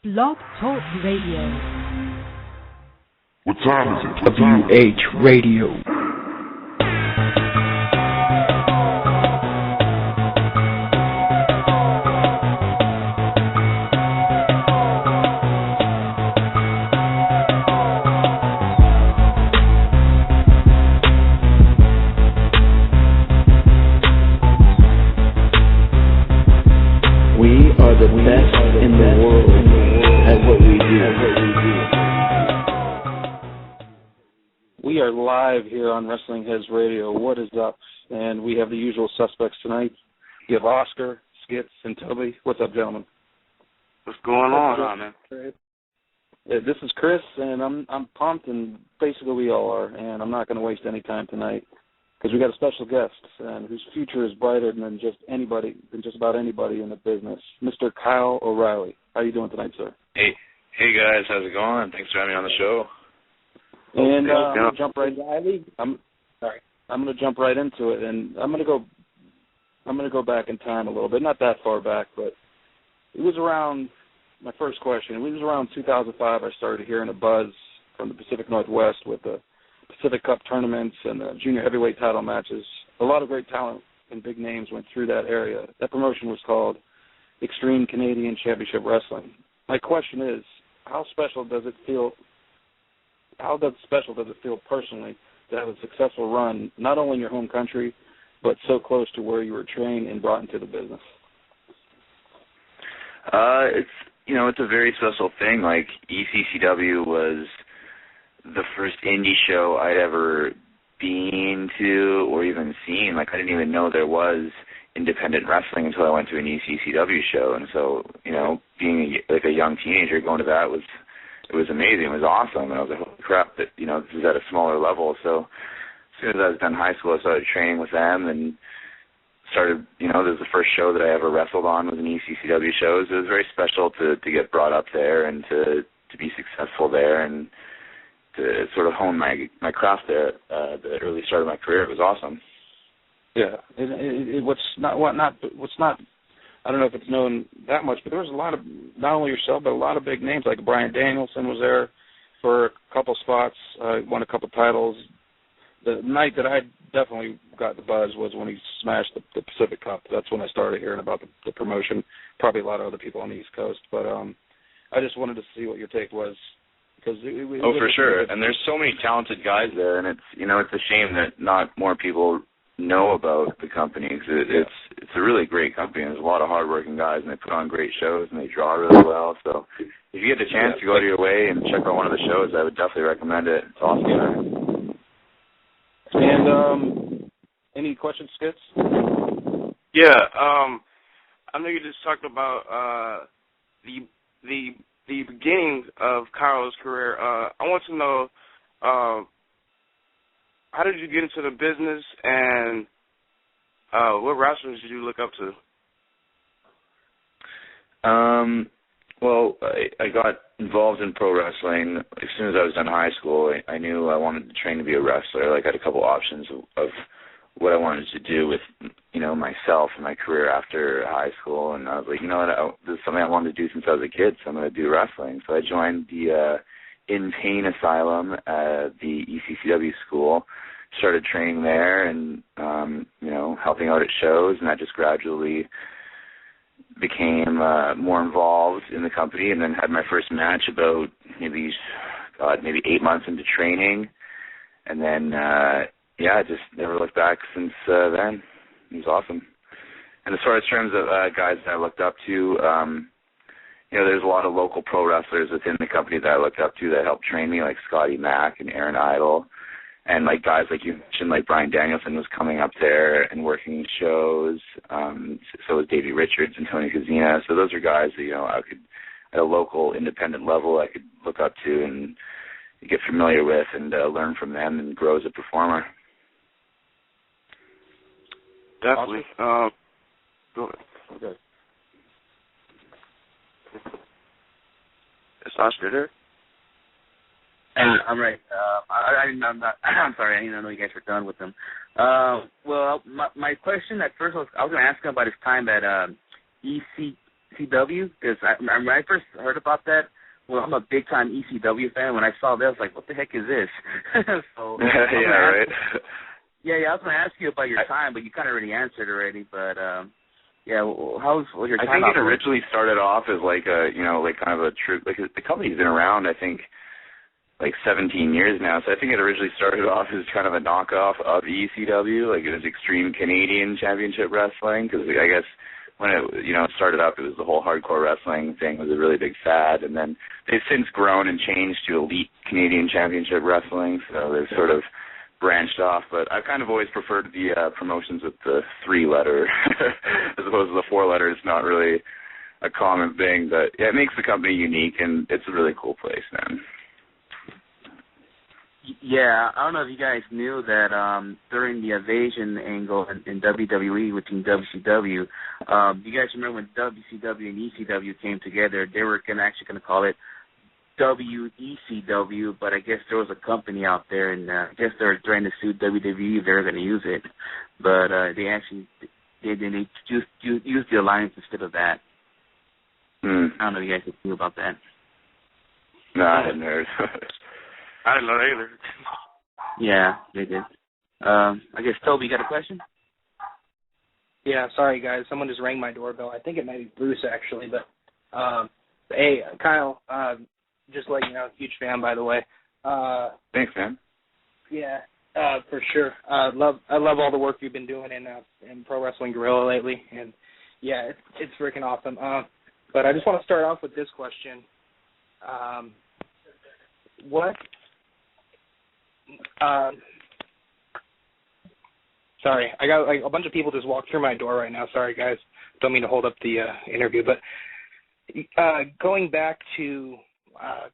Blog Talk Radio. What time is it? WH Radio. We are the best in the world at what we do. We are live here on WrestlingHeads Radio. What is up? And we have the usual suspects tonight. You have Oscar, Skits, and Toby. What's up, gentlemen? What's going on, man? This is Chris, and I'm pumped, and basically we all are. And I'm not going to waste any time tonight because we got a special guest, and whose future is brighter than just about anybody in the business. Mr. Kyle O'Reilly. How are you doing tonight, sir? Hey guys, how's it going? Thanks for having me on the show. And I'm going to jump right. I'm going to jump right into it, and I'm going to go back in time a little bit, not that far back, but it was around my first question. It was around 2005. I started hearing a buzz from the Pacific Northwest with the Pacific Cup tournaments and the junior heavyweight title matches. A lot of great talent and big names went through that area. That promotion was called Extreme Canadian Championship Wrestling. My question is, how special does it feel personally to have a successful run, not only in your home country, but so close to where you were trained and brought into the business? It's a very special thing. Like, ECCW was the first indie show I'd ever been to or even seen. Like, I didn't even know there was independent wrestling until I went to an ECCW show. And so, being like a young teenager going to that was amazing. It was awesome. And I was like, holy crap, that, this is at a smaller level. So as soon as I was done high school, I started training with them and started, this was the first show that I ever wrestled on was an ECCW show. So it was very special to get brought up there and to be successful there and to sort of hone my craft there at the early start of my career. It was awesome. Yeah. I don't know if it's known that much, but there was a lot of, not only yourself, but a lot of big names, like Bryan Danielson was there for a couple spots, won a couple titles. The night that I definitely got the buzz was when he smashed the Pacific Cup. That's when I started hearing about the promotion. Probably a lot of other people on the East Coast, but I just wanted to see what your take was. For sure. And there's so many talented guys there, and it's a shame that not more people know about the company. It's a really great company. There's a lot of hardworking guys, and they put on great shows, and they draw really well. So if you get the chance to go to your way and check out one of the shows, I would definitely recommend it. It's awesome. And any questions, Skits? Yeah, I know you just talked about the beginning of Kyle's career. I want to know, how did you get into the business, and what wrestlers did you look up to? Well, I got involved in pro wrestling as soon as I was done high school. I knew I wanted to train to be a wrestler. Like, I had a couple options of what I wanted to do with, myself and my career after high school. And I was like, this is something I wanted to do since I was a kid, so I'm going to do wrestling. So I joined the In Pain Asylum at the ECCW school, started training there and, helping out at shows, and that just gradually became more involved in the company, and then had my first match about maybe 8 months into training, and then just never looked back since then. It was awesome. And as far as terms of guys that I looked up to, there's a lot of local pro wrestlers within the company that I looked up to that helped train me, like Scotty Mack and Aaron Idle, and like guys like you mentioned, like Bryan Danielson was coming up there and working shows. So was Davey Richards and Tony Kazina. So those are guys that I could, at a local independent level, I could look up to and get familiar with and learn from them and grow as a performer. Definitely. Awesome. Go ahead. Okay. Is Oscar there? I'm right. I'm sorry. I didn't know you guys were done with them. Well, my question at first I was going to ask him about his time at WCW? Because when I first heard about that, well, I'm a big-time ECW fan. When I saw that, I was like, what the heck is this? So, right. Yeah, I was going to ask you about your time, but you kind of already answered already. But, yeah, how's your time? I think it originally started off as like a, like kind of a true, like the company's been around, I think, like 17 years now. So I think it originally started off as kind of a knockoff of ECW, like it was Extreme Canadian Championship Wrestling, because I guess when it, started up, it was the whole hardcore wrestling thing was a really big fad, and then they've since grown and changed to Elite Canadian Championship Wrestling, so they've sort of branched off. But I've kind of always preferred the promotions with the 3-letter as opposed to the 4-letter. It's not really a common thing, but yeah, it makes the company unique, and it's a really cool place, man. Yeah, I don't know if you guys knew that during the Evasion angle in WWE within WCW, you guys remember when WCW and ECW came together, they were actually going to call it WECW, but I guess there was a company out there, and I guess they were trying to sue WWE if they were going to use it, but they actually they used the alliance instead of that. I don't know if you guys knew about that. No, I hadn't heard. I didn't know that either. Yeah, they did. I guess, Toby, you got a question? Yeah, sorry, guys. Someone just rang my doorbell. I think it might be Bruce, actually. But, hey, Kyle, just letting you know, huge fan, by the way. Thanks, man. Yeah, for sure. I love all the work you've been doing in Pro Wrestling Guerrilla lately. And, yeah, it's freaking awesome. But I just want to start off with this question. Sorry, I got like a bunch of people just walked through my door right now. Sorry, guys. Don't mean to hold up the interview, but going back to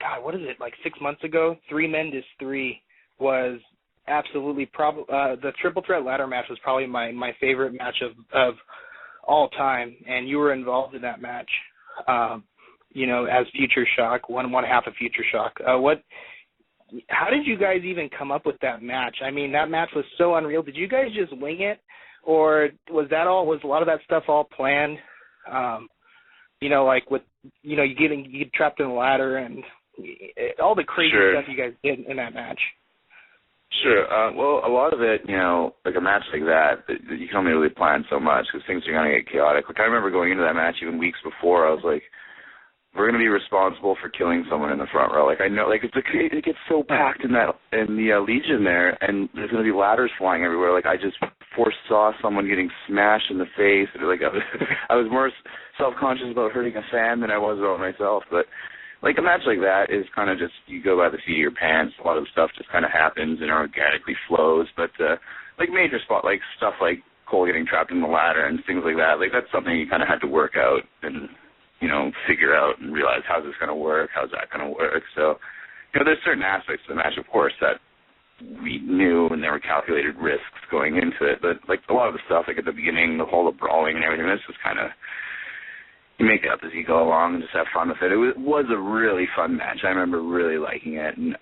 God, what is it? Like 6 months ago, 3 Men to 3 was absolutely the triple threat ladder match was probably my favorite match of all time, and you were involved in that match. As Future Shock, one half of Future Shock. How did you guys even come up with that match? I mean, that match was so unreal. Did you guys just wing it, or was a lot of that stuff all planned? Like with, you get trapped in the ladder and all the crazy stuff you guys did in that match. Sure. Well, a lot of it, like a match like that, you can only really plan so much because things are going to get chaotic. Like I remember going into that match even weeks before, I was like, we're going to be responsible for killing someone in the front row. Like I know, like it gets so packed in the Legion there, and there's going to be ladders flying everywhere. Like I just foresaw someone getting smashed in the face. And, like I was more self-conscious about hurting a fan than I was about myself. But like a match like that is kind of just you go by the seat of your pants. A lot of the stuff just kind of happens and organically flows. But like major like stuff like Cole getting trapped in the ladder and things like that. Like that's something you kind of had to work out and figure out and realize how's this going to work, how's that going to work. So, there's certain aspects of the match, of course, that we knew and there were calculated risks going into it. But, like, a lot of the stuff, like at the beginning, the whole brawling and everything, this was kind of, you make it up as you go along and just have fun with it. It was a really fun match. I remember really liking it. And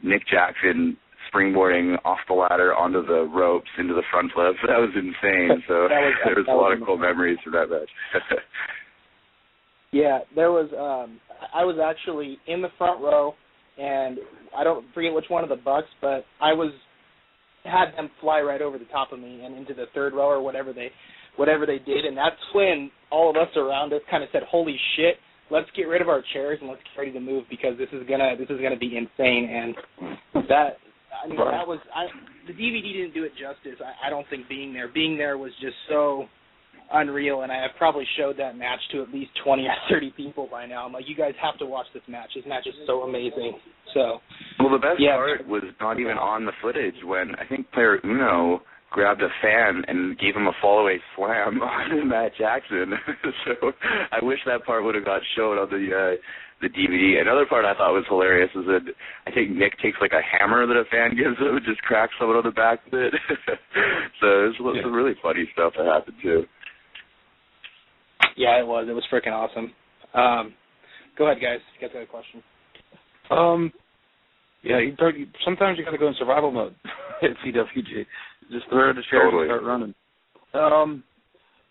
Nick Jackson springboarding off the ladder onto the ropes into the front flip. That was insane. So there was a lot of cool memories for that match. Yeah, there was. I was actually in the front row, and I don't forget which one of the Bucks, but I had them fly right over the top of me and into the third row or whatever they did, and that's when all of us around us kind of said, "Holy shit, let's get rid of our chairs and let's get ready to move because this is gonna be insane." And that was the DVD didn't do it justice. I don't think being there was just so unreal, and I have probably showed that match to at least 20 or 30 people by now. I'm like, you guys have to watch this match. This match is so amazing. So, well, the best part was not even on the footage when I think player Uno grabbed a fan and gave him a fall-away slam on Matt Jackson. So I wish that part would have got shown on the DVD. Another part I thought was hilarious is that I think Nick takes like a hammer that a fan gives him and just cracks someone on the back with it. So there's some really funny stuff that happened too. Yeah, it was. It was freaking awesome. Go ahead, guys. You guys got a question? Yeah, sometimes you got to go in survival mode at CWG. Just throw the chair and start running.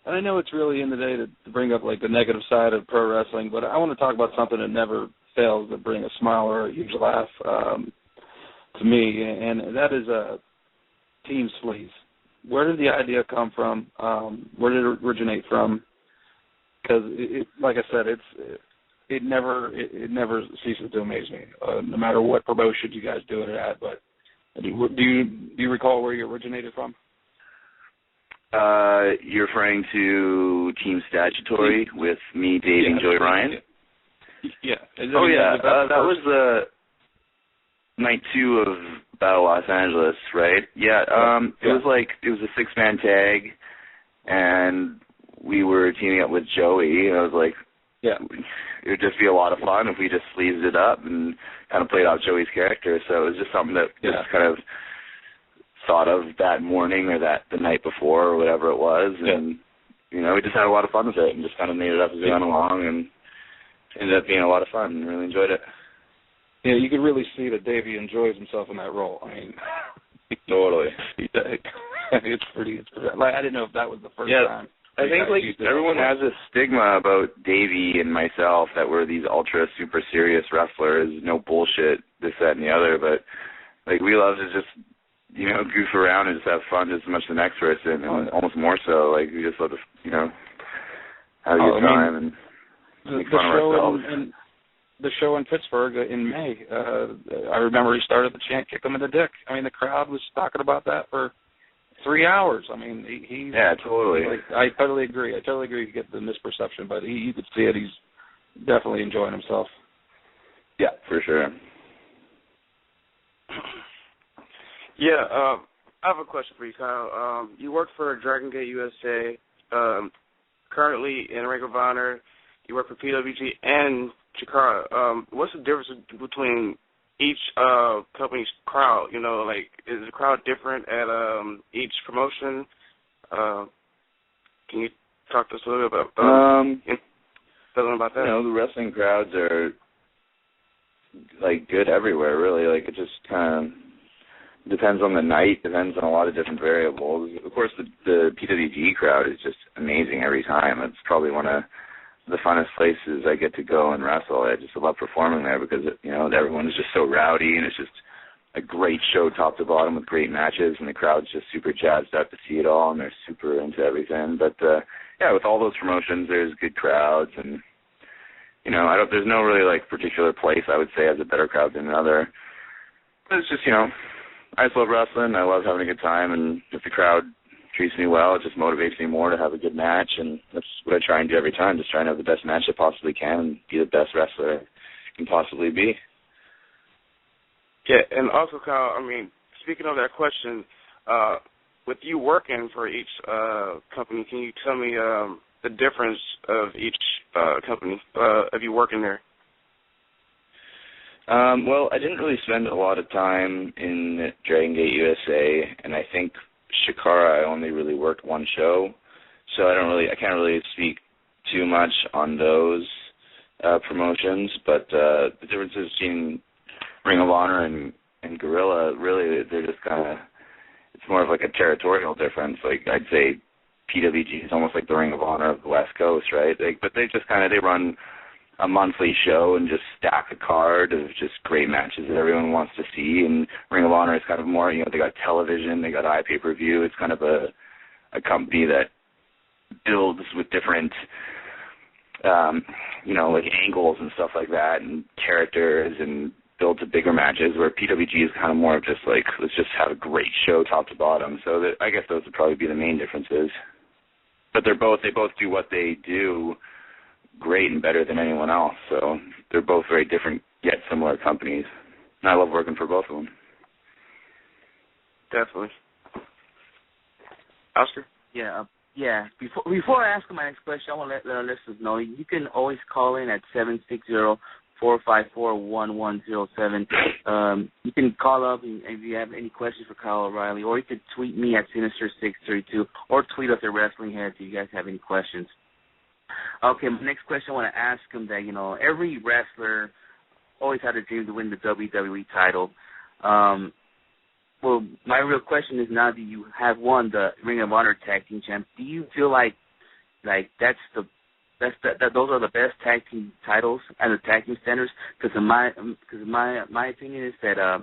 And I know it's really in the day to bring up like the negative side of pro wrestling, but I want to talk about something that never fails to bring a smile or a huge laugh to me, and that is team sleaze. Where did the idea come from? Where did it originate from? Because, like I said, it never ceases to amaze me, no matter what promotion you guys do it at. But do you recall where you originated from? You're referring to Team Statutory with me dating Joey Ryan? Yeah. That was the night 2 of Battle Los Angeles, right? Yeah. It was a 6-man tag, and we were teaming up with Joey, and I was like, it would just be a lot of fun if we just sleeved it up and kind of played off Joey's character. So it was just something that just kind of thought of that morning or the night before or whatever it was, and we just had a lot of fun with it and just kind of made it up as we went along, and it ended up being a lot of fun and really enjoyed it. Yeah, you could really see that Davey enjoys himself in that role. I mean, totally. It's pretty. Like, I didn't know if that was the first time. I think everyone has a stigma about Davey and myself that we're these ultra super serious wrestlers, no bullshit, this, that, and the other. But we love to just goof around and just have fun just as much as the next person, and almost more so. We just love to have a good time and make fun of ourselves. The show in Pittsburgh in May, I remember he started the chant "Kick him in the dick." I mean, the crowd was talking about that for 3 hours. I mean, he totally. I totally agree. You get the misperception, but you could see it. He's definitely enjoying himself. Yeah, for sure. Yeah, I have a question for you, Kyle. You work for Dragon Gate USA, currently in Ring of Honor. You work for PWG and Chikara. What's the difference between each company's crowd? Is the crowd different at each promotion? Can you talk to us a little bit about that? The wrestling crowds are good everywhere, really. It just kind of depends on the night, depends on a lot of different variables. Of course, the PWG crowd is just amazing every time. It's probably one of the funnest places I get to go and wrestle. I just love performing there because everyone is just so rowdy, and it's just a great show top to bottom with great matches, and the crowd's just super jazzed up to see it all, and they're super into everything. But with all those promotions, there's good crowds, and there's no really particular place I would say has a better crowd than another. But it's just I just love wrestling. I love having a good time, and if the crowd treats me well, it just motivates me more to have a good match, and that's what I try and do every time, just trying to have the best match I possibly can and be the best wrestler I can possibly be. Yeah, and also, Kyle, speaking of that question, with you working for each company, can you tell me the difference of each company of you working there? Well, I didn't really spend a lot of time in Dragon Gate USA, and I think Chikara I only really worked one show, so I can't really speak too much on those promotions. But the differences between Ring of Honor and Guerrilla, really, they're just kind of, it's more of a territorial difference. I'd say PWG is almost like the Ring of Honor of the West Coast, right? But they just they run a monthly show and just stack a card of just great matches that everyone wants to see. And Ring of Honor is kind of more, they got television, they got iPay-per-view. It's kind of a company that builds with different, angles and stuff like that, and characters, and builds to bigger matches, where PWG is kind of more of just let's just have a great show top to bottom. So I guess those would probably be the main differences. But they both do what they do great and better than anyone else. So they're both very different yet similar companies. And I love working for both of them. Definitely. Oscar? Yeah. Before I ask my next question, I want to let our listeners know you can always call in at 760-454-1107. You can call up if you have any questions for Kyle O'Reilly, or you could tweet me at Sinister632, or tweet us at WrestlingHeads if you guys have any questions. Okay, my next question, I want to ask him that, every wrestler always had a dream to win the WWE title. Well, my real question is, now that you have won the Ring of Honor Tag Team Champ, do you feel like like those are the best tag team titles and the tag team standards. Because my opinion is that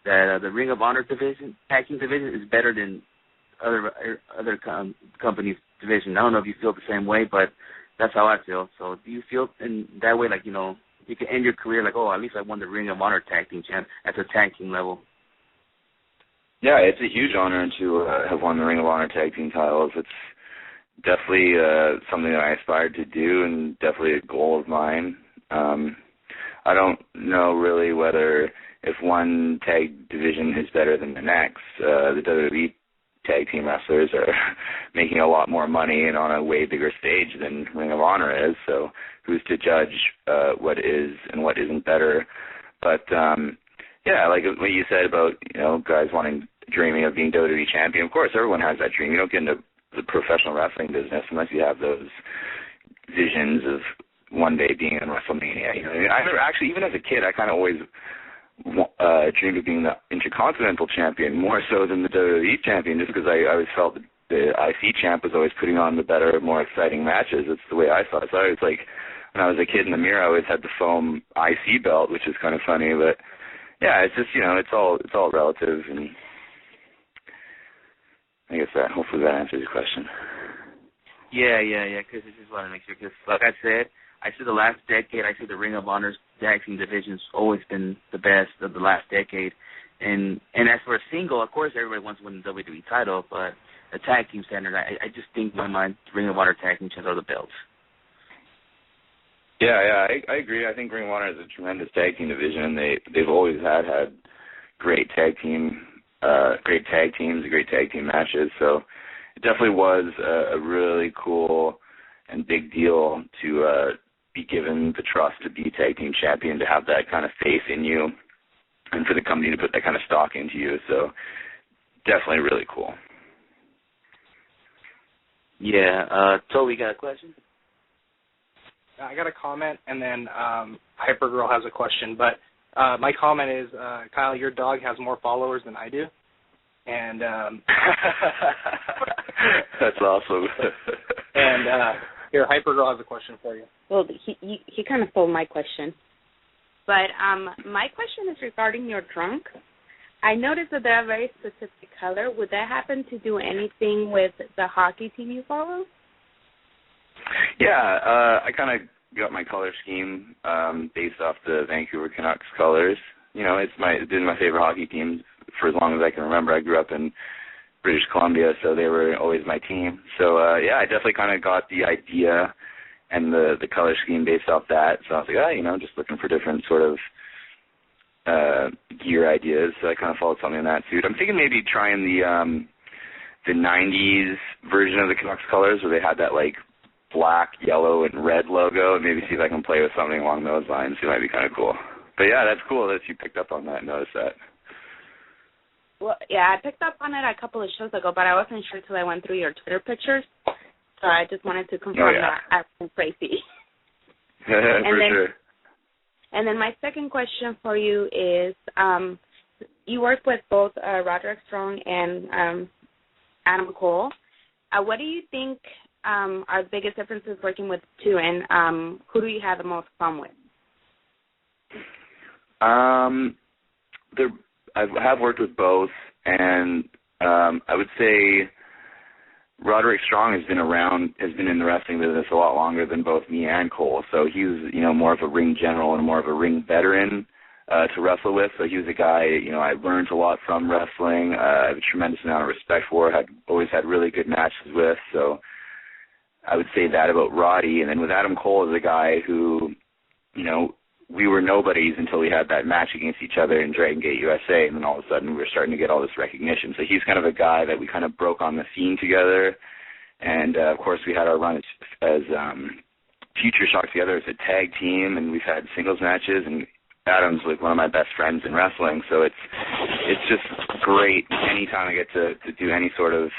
the Ring of Honor division, tag team division, is better than other companies' division. I don't know if you feel the same way, but that's how I feel. So do you feel in that way, like, you know, you can end your career like, oh, at least I won the Ring of Honor tag team champ at the tag team level? Yeah, it's a huge honor to have won the Ring of Honor tag team titles. It's definitely something that I aspired to do, and definitely a goal of mine. I don't know really whether if one tag division is better than the next. The WWE tag team wrestlers are making a lot more money and on a way bigger stage than Ring of Honor is, so who's to judge what is and what isn't better? But yeah, like what you said about, you know, guys dreaming of being WWE champion. Of course, everyone has that dream. You don't get into the professional wrestling business unless you have those visions of one day being in WrestleMania. You know, I remember actually, even as a kid, I kind of always dreamed of being the Intercontinental champion more so than the WWE champion, just because I always felt the IC champ was always putting on the better, more exciting matches. It's the way I saw it. So I was like, when I was a kid in the mirror, I always had the foam IC belt, which is kind of funny. But yeah, it's just, you know, it's all relative, and I guess hopefully that answers your question. Yeah, because I just want to make sure, because like I said, I see the last decade, I see the Ring of Honor's tag team division's always been the best of the last decade. And as for a single, of course, everybody wants to win the WWE title, but the tag team standard, I just think in my mind, Ring of Honor tag team champs are the belts. Yeah, I agree. I think Ring of Honor is a tremendous tag team division, and they've always had great tag teams, great tag team matches. So it definitely was a really cool and big deal to be given the trust to be tag team champion, to have that kind of faith in you, and for the company to put that kind of stock into you. So definitely really cool. Yeah. Toby, got a question? I got a comment, and then Hypergirl has a question. But my comment is, Kyle, your dog has more followers than I do. And that's awesome. And here, Hypergirl has a question for you. Well, he kind of stole my question. But my question is regarding your trunk. I noticed that they're a very specific color. Would that happen to do anything with the hockey team you follow? Yeah, I kind of got my color scheme based off the Vancouver Canucks colors. You know, it's been my favorite hockey team for as long as I can remember. I grew up in British Columbia, so they were always my team. So, yeah, I definitely kind of got the idea and the color scheme based off that. So I was like, you know, just looking for different sort of gear ideas. So I kind of followed something in that suit. I'm thinking maybe trying the 90s version of the Canucks colors, where they had that, like, black, yellow, and red logo, and maybe see if I can play with something along those lines. It might be kind of cool. But, yeah, that's cool that you picked up on that and noticed that. Well, yeah, I picked up on it a couple of shows ago, but I wasn't sure until I went through your Twitter pictures. So I just wanted to confirm that I wasn't crazy. Sure. And then my second question for you is, you work with both Roderick Strong and Adam Cole. What do you think are the biggest differences working with the two, and who do you have the most fun with? I have worked with both, and I would say Roderick Strong has been in the wrestling business a lot longer than both me and Cole. So he was, you know, more of a ring general and more of a ring veteran to wrestle with. So he was a guy, you know, I learned a lot from wrestling. I have a tremendous amount of respect for. Always had really good matches with. So I would say that about Roddy. And then with Adam Cole as a guy who, you know, we were nobodies until we had that match against each other in Dragon Gate USA, and then all of a sudden we were starting to get all this recognition. So he's kind of a guy that we kind of broke on the scene together, and of course we had our run as Future Shock together as a tag team, and we've had singles matches, and Adam's like one of my best friends in wrestling, so it's just great anytime I get to do any sort of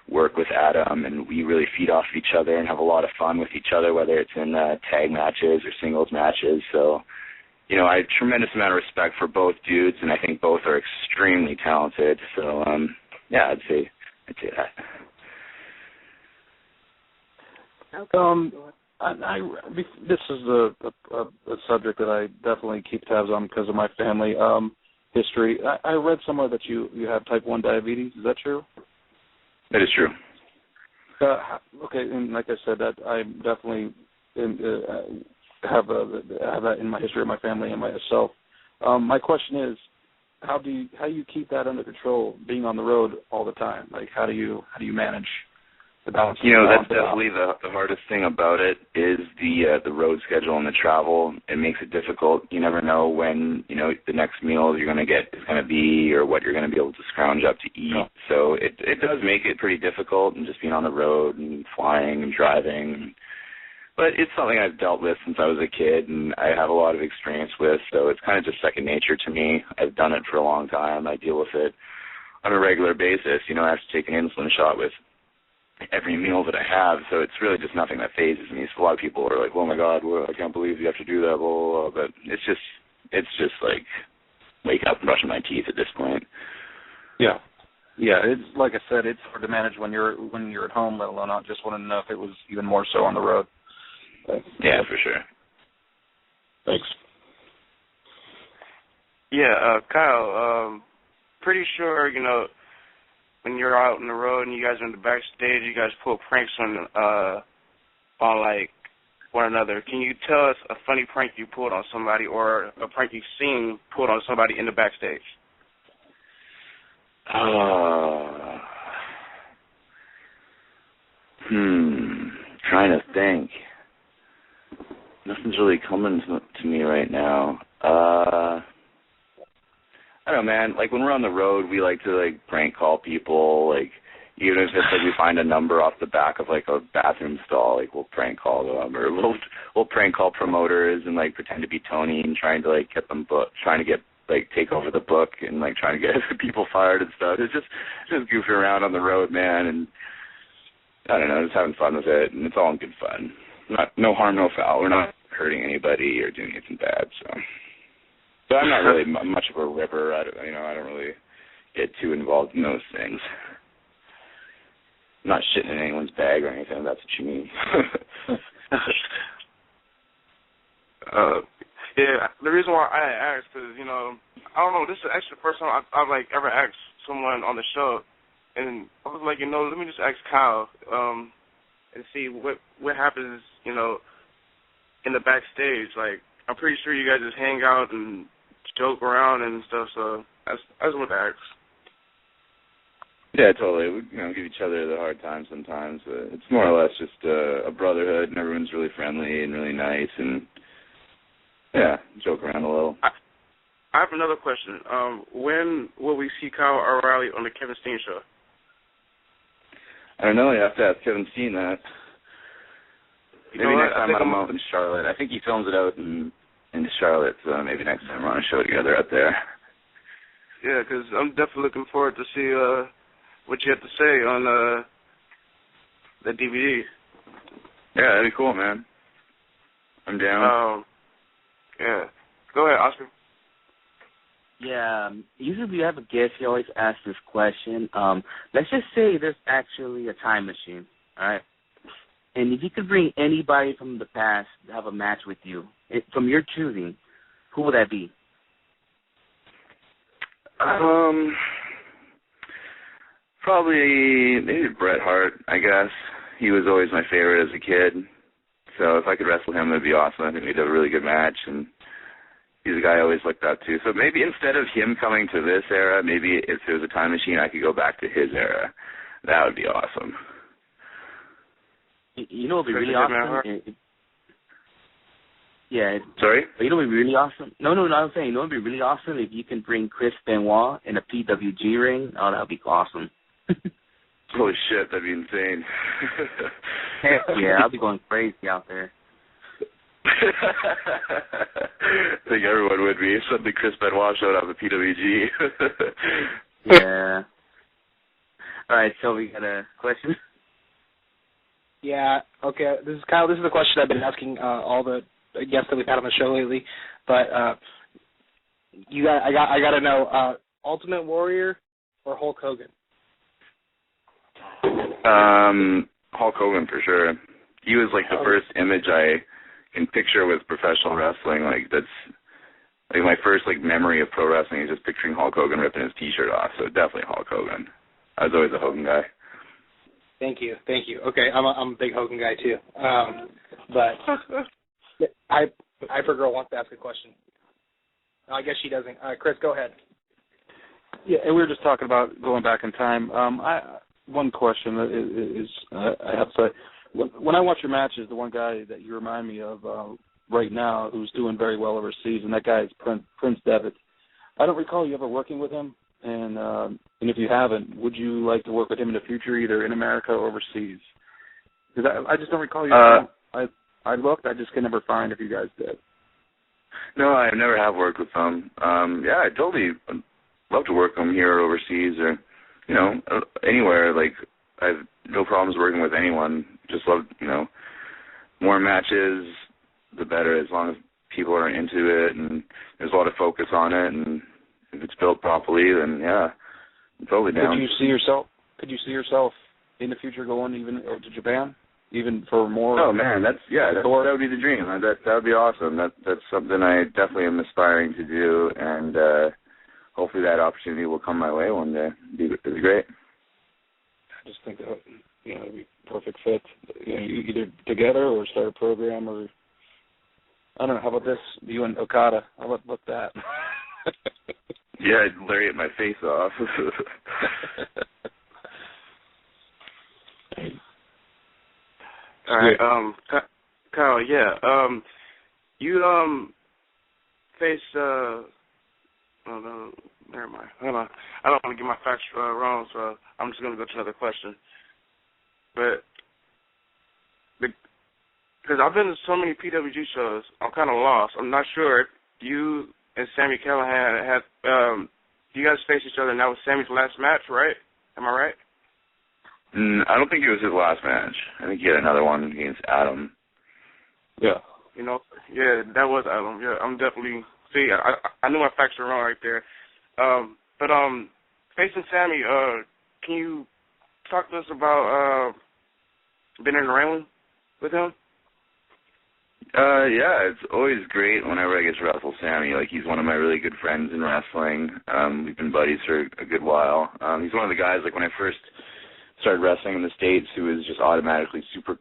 work with Adam, and we really feed off of each other and have a lot of fun with each other, whether it's in tag matches or singles matches. So, you know, I have a tremendous amount of respect for both dudes, and I think both are extremely talented. So, yeah, I'd say that. Okay. This is a subject that I definitely keep tabs on because of my family history. I read somewhere that you have type 1 diabetes. Is that true? That is true. Okay, and like I said, that I definitely have that in my history of my family and myself. My question is, how do you keep that under control, being on the road all the time? Like, how do you manage the balance? That's definitely the hardest thing about it is the road schedule and the travel. It makes it difficult. You never know when the next meal you're going to get is going to be, or what you're going to be able to scrounge up to eat. Oh. So it does make it pretty difficult, and just being on the road and flying and driving. But it's something I've dealt with since I was a kid, and I have a lot of experience with, so it's kind of just second nature to me. I've done it for a long time. I deal with it on a regular basis. I have to take an insulin shot with every meal that I have, so it's really just nothing that phases me. So a lot of people are like, oh, my God, I can't believe you have to do that, blah, blah, blah. But it's just like waking up and brushing my teeth at this point. Yeah. Yeah, it's like I said, it's hard to manage when you're at home, let alone I just wanted to know if it was even more so on the road. Yeah, for sure. Thanks. Yeah, Kyle, pretty sure, when you're out on the road and you guys are in the backstage, you guys pull pranks on like one another. Can you tell us a funny prank you pulled on somebody, or a prank you've seen pulled on somebody in the backstage? Trying to think. Nothing's really coming to me right now. I don't know, man. Like, when we're on the road, we like to, prank call people. Like, even if it's, we find a number off the back of, a bathroom stall, we'll prank call them. Or we'll prank call promoters and, pretend to be Tony and trying to, get them booked, trying to get, take over the book and, trying to get people fired and stuff. It's just goofing around on the road, man, and I don't know, just having fun with it, and it's all in good fun. No harm, no foul. We're not hurting anybody or doing anything bad, so. But I'm not really much of a ripper. I don't really get too involved in those things. I'm not shitting in anyone's bag or anything, if that's what you mean. Yeah, the reason why I asked is, I don't know, this is actually the first time I've ever asked someone on the show, and I was like, let me just ask Kyle and see what happens, in the backstage. I'm pretty sure you guys just hang out and joke around and stuff, so I just want to ask. Yeah, totally. We give each other the hard time sometimes. It's more or less just a brotherhood, and everyone's really friendly and really nice, and yeah, joke around a little. I have another question. When will we see Kyle O'Reilly on the Kevin Steen show? I don't know. You have to ask Kevin Steen that. Maybe next time I'm out in Charlotte. I think he films it out in Charlotte, so maybe next time we're on a show together out there. Yeah, because I'm definitely looking forward to see what you have to say on the DVD. Yeah, that'd be cool, man. I'm down. Yeah. Go ahead, Oscar. Yeah, usually we have a guest. He always asks this question. Let's just say there's actually a time machine, all right? And if you could bring anybody from the past to have a match with you, from your choosing, who would that be? Probably maybe Bret Hart, I guess. He was always my favorite as a kid. So if I could wrestle him, it would be awesome. I think we'd have a really good match, and he's a guy I always looked up to. So maybe instead of him coming to this era, maybe if there was a time machine, I could go back to his era. That would be awesome. It would be really awesome. Sorry? But it would be really awesome. No, I'm saying it would be really awesome if you can bring Chris Benoit in a PWG ring. Oh, that would be awesome. Holy shit, that'd be insane. Heck yeah, I'll be going crazy out there. I think everyone would be if suddenly Chris Benoit showed up at PWG. Yeah. All right, so we got a question? Yeah, okay. This is Kyle. This is the question I've been asking all the guests that we've had on the show lately. But I got to know, Ultimate Warrior or Hulk Hogan? Hulk Hogan for sure. he was like the first image I can picture with professional wrestling. Like that's like my first like memory of pro wrestling is just picturing Hulk Hogan ripping his T-shirt off. So definitely Hulk Hogan. I was always a Hogan guy. Thank you. Okay, I'm a big Hogan guy too. But Hyper Girl wants to ask a question. I guess she doesn't. Chris, go ahead. Yeah, and we were just talking about going back in time. One question is I have to say, when I watch your matches, the one guy that you remind me of right now who's doing very well overseas, and that guy is Prince Devitt. I don't recall you ever working with him, and if you haven't, would you like to work with him in the future, either in America or overseas? Because I just don't recall you. I looked, I just can never find if you guys did. No, I never have worked with them. Yeah, I totally love to work with them here or overseas or, anywhere. Like, I have no problems working with anyone. Just love, more matches, the better, as long as people are into it and there's a lot of focus on it, and if it's built properly, then yeah, I'm totally down. Could you see yourself in the future going even to Japan? Even for more? Oh man, that would be the dream. That would be awesome. That's something I definitely am aspiring to do, and hopefully that opportunity will come my way one day. It'd be great. I just think that it'd be perfect fit. Either together or start a program, or I don't know. How about this? You and Okada. How about that? Yeah, I'd lariat my face off. All right, Kyle, yeah. You faced oh no, never mind. Hold on. I don't want to get my facts wrong, so I'm just gonna go to another question. But because I've been to so many PWG shows, I'm kind of lost. I'm not sure if you and Sami Callihan had you guys faced each other, and that was Sami's last match, right? Am I right? I don't think it was his last match. I think he had another one against Adam. Yeah. Yeah, that was Adam. Yeah, I'm definitely... See, I knew my facts were wrong right there. But facing Sami, can you talk to us about being in the ring with him? Yeah, it's always great whenever I get to wrestle Sami. Like, he's one of my really good friends in wrestling. We've been buddies for a good while. He's one of the guys, like, when I first started wrestling in the States, who was just automatically super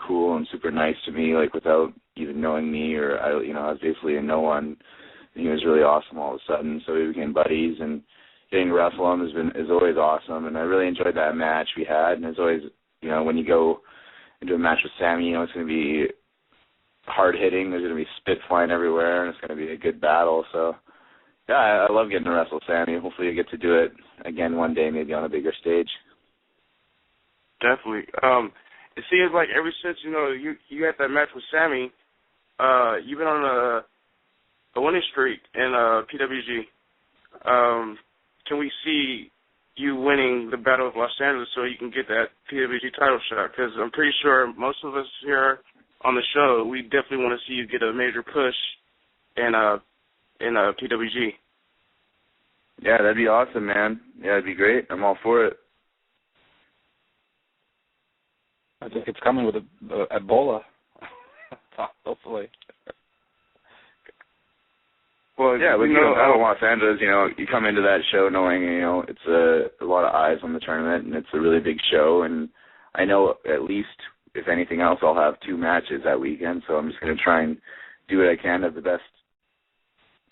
cool and super nice to me, like without even knowing me, or I was basically a no one. And he was really awesome all of a sudden, so we became buddies, and getting to wrestle him is always awesome, and I really enjoyed that match we had. And it's always, when you go into a match with Sami, it's going to be hard hitting, there's going to be spit flying everywhere, and it's going to be a good battle. So yeah, I love getting to wrestle Sami. Hopefully I get to do it again one day, maybe on a bigger stage. Definitely. It seems like ever since, you had that match with Sami, you've been on a winning streak in PWG. Can we see you winning the Battle of Los Angeles so you can get that PWG title shot? Because I'm pretty sure most of us here on the show, we definitely want to see you get a major push in PWG. Yeah, that'd be awesome, man. Yeah, it'd be great. I'm all for it. I think it's coming with Ebola, hopefully. Well, yeah, but out of Los Angeles, you come into that show knowing, it's a lot of eyes on the tournament, and it's a really big show, and I know at least, if anything else, I'll have 2 matches that weekend, so I'm just going to try and do what I can, have the best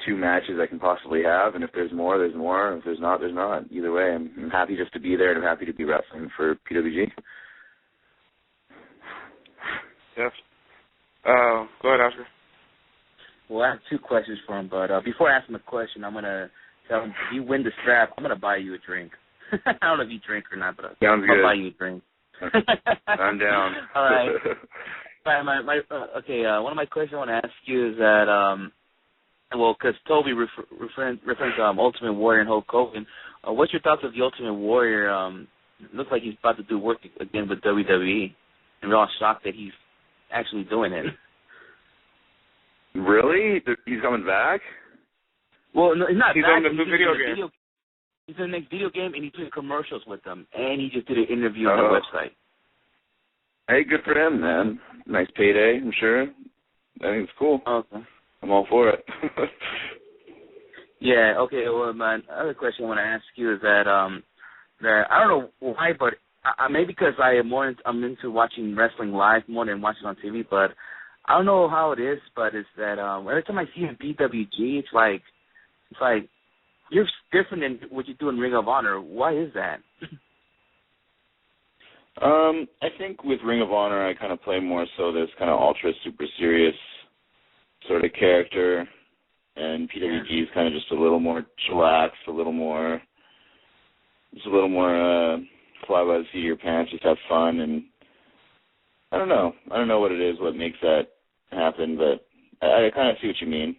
2 matches I can possibly have, and if there's more, there's more. If there's not, there's not. Either way, I'm happy just to be there, and I'm happy to be wrestling for PWG. Yes. Go ahead, Oscar. Well, I have 2 questions for him, but before I ask him a question, I'm going to tell him, if you win the strap, I'm going to buy you a drink. I don't know if you drink or not, but I'll buy you a drink. I'm down. All right. One of my questions I want to ask you is that, because Toby referenced Ultimate Warrior and Hulk Hogan, what's your thoughts of the Ultimate Warrior? Looks like he's about to do work again with WWE, and we're all shocked that he's actually doing it. Really? He's coming back? Well, no, he's not he's back. On the new video game. He's in the next video game, and he's doing commercials with them, and he just did an interview on the website. Hey, good for him, man. Nice payday, I'm sure. I think it's cool. Okay. I'm all for it. Yeah. Okay. Well, my other question I want to ask you is that that I don't know why, but maybe because I'm into watching wrestling live more than watching on TV. But I don't know how it is, but it's that every time I see you in PWG, it's like you're different than what you do in Ring of Honor. Why is that? I think with Ring of Honor, I kind of play more so this kind of ultra super serious sort of character, and PWG is kind of just a little more chillaxed, a little more fly by the seat of your pants, just have fun, and I don't know what it is, what makes that happen, but I kind of see what you mean.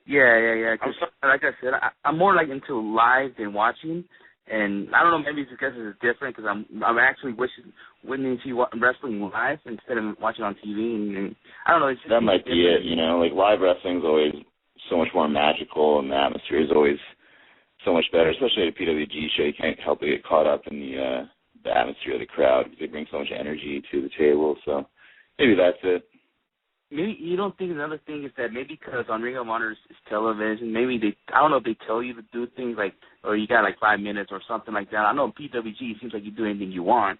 Yeah. Cause, like I said, I'm more like into live than watching. And I don't know, maybe it's because it's different because I'm actually wishing to see wrestling live instead of watching on TV. And I don't know. It's just that might be it, you know. Like live wrestling is always so much more magical, and the atmosphere is always so much better. Especially at a PWG show, you can't help but get caught up in the atmosphere of the crowd because they bring so much energy to the table. So maybe that's it. Maybe you don't think another thing is that maybe because on Ring of Honor is television, maybe I don't know if they tell you to do things like, or you got like 5 minutes or something like that. I know in PWG it seems like you do anything you want,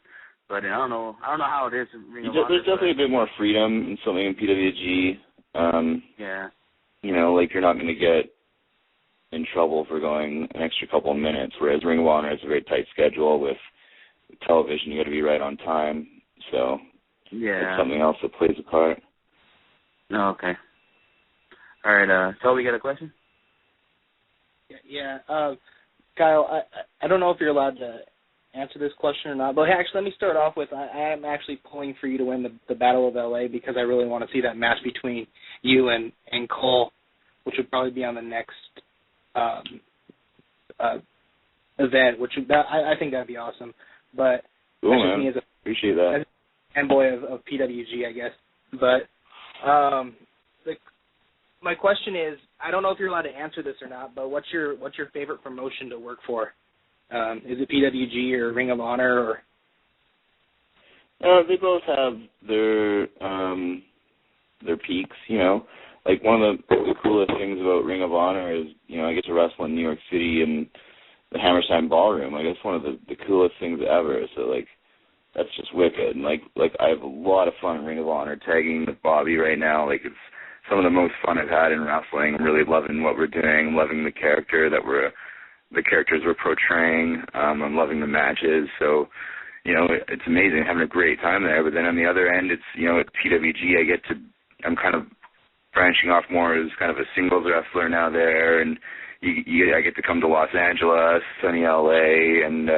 but I don't know how it is in Ring of Honor. There's definitely a bit more freedom in something in PWG. Yeah. You know, like you're not going to get in trouble for going an extra couple of minutes, whereas Ring of Honor has a very tight schedule with television. You got to be right on time, so it's something else that plays a part. Oh, okay. All right, so we got a question? Yeah. Kyle, I don't know if you're allowed to answer this question or not, but actually let me start off with I am actually pulling for you to win the Battle of LA because I really want to see that match between you and Cole, which would probably be on the next event, I think that'd be awesome. But cool, that's just man. me as a appreciate that. As a fanboy of PWG, I guess. But my question is, I don't know if you're allowed to answer this or not, but what's your favorite promotion to work for? Is it PWG or Ring of Honor or? They both have their peaks, you know. Like one of the coolest things about Ring of Honor is, you know, I get to wrestle in New York City in the Hammerstein Ballroom. Like it's one of the coolest things ever. So like that's just wicked. And like I have a lot of fun in Ring of Honor tagging with Bobby right now. Like it's some of the most fun I've had in wrestling. I'm really loving what we're doing, loving the characters we're portraying. I'm loving the matches. So, you know, it's amazing, having a great time there. But then on the other end, it's, you know, at PWG I'm kind of branching off more as kind of a singles wrestler now there, and I get to come to Los Angeles, sunny LA, and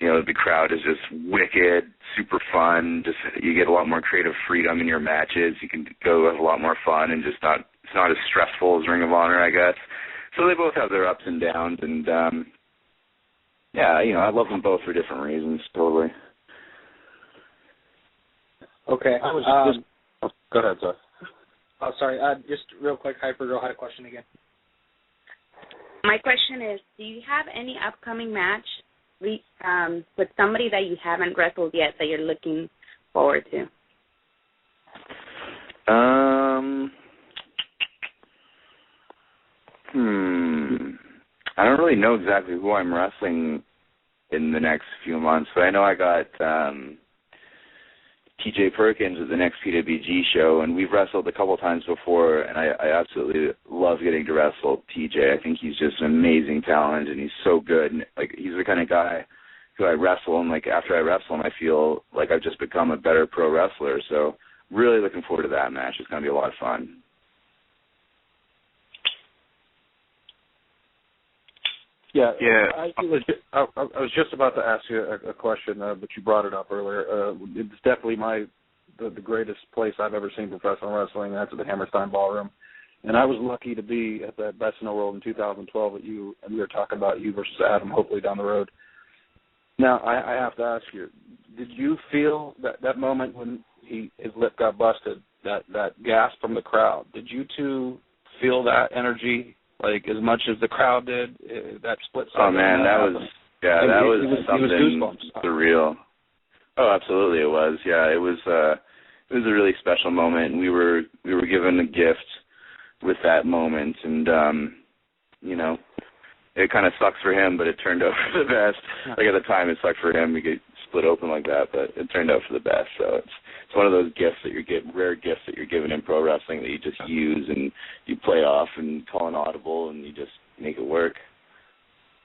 you know, the crowd is just wicked, super fun. Just you get a lot more creative freedom in your matches. You can go have a lot more fun, and it's not as stressful as Ring of Honor, I guess. So they both have their ups and downs, and yeah, you know, I love them both for different reasons, totally. Okay. Go ahead, sir. Oh, sorry. Just real quick, Hypergirl had a question again. My question is, do you have any upcoming match with somebody that you haven't wrestled yet that you're looking forward to? I don't really know exactly who I'm wrestling in the next few months, but I know I got TJ Perkins at the next PWG show, and we've wrestled a couple times before, and I absolutely love getting to wrestle TJ. I think he's just an amazing talent, and he's so good. And, like, he's the kind of guy who I wrestle, and like after I wrestle him, I feel like I've just become a better pro wrestler. So really looking forward to that match. It's going to be a lot of fun. Yeah. I was just about to ask you a question, but you brought it up earlier. It's definitely the greatest place I've ever seen professional wrestling. That's at the Hammerstein Ballroom, and I was lucky to be at that Best in the World in 2012 at you, and we were talking about you versus Adam, hopefully down the road. Now I have to ask you: did you feel that moment when his lip got busted, that gasp from the crowd? Did you two feel that energy? Like as much as the crowd did, that split second. Oh man, that was something surreal. Oh, absolutely, it was. Yeah, it was a really special moment. We were given a gift with that moment, and you know, it kind of sucks for him, but it turned out for the best. Like at the time, it sucked for him to get split open like that, but it turned out for the best. So it's one of those gifts that you get, rare gifts that you're given in pro wrestling that you just use and you play off and call an audible and you just make it work.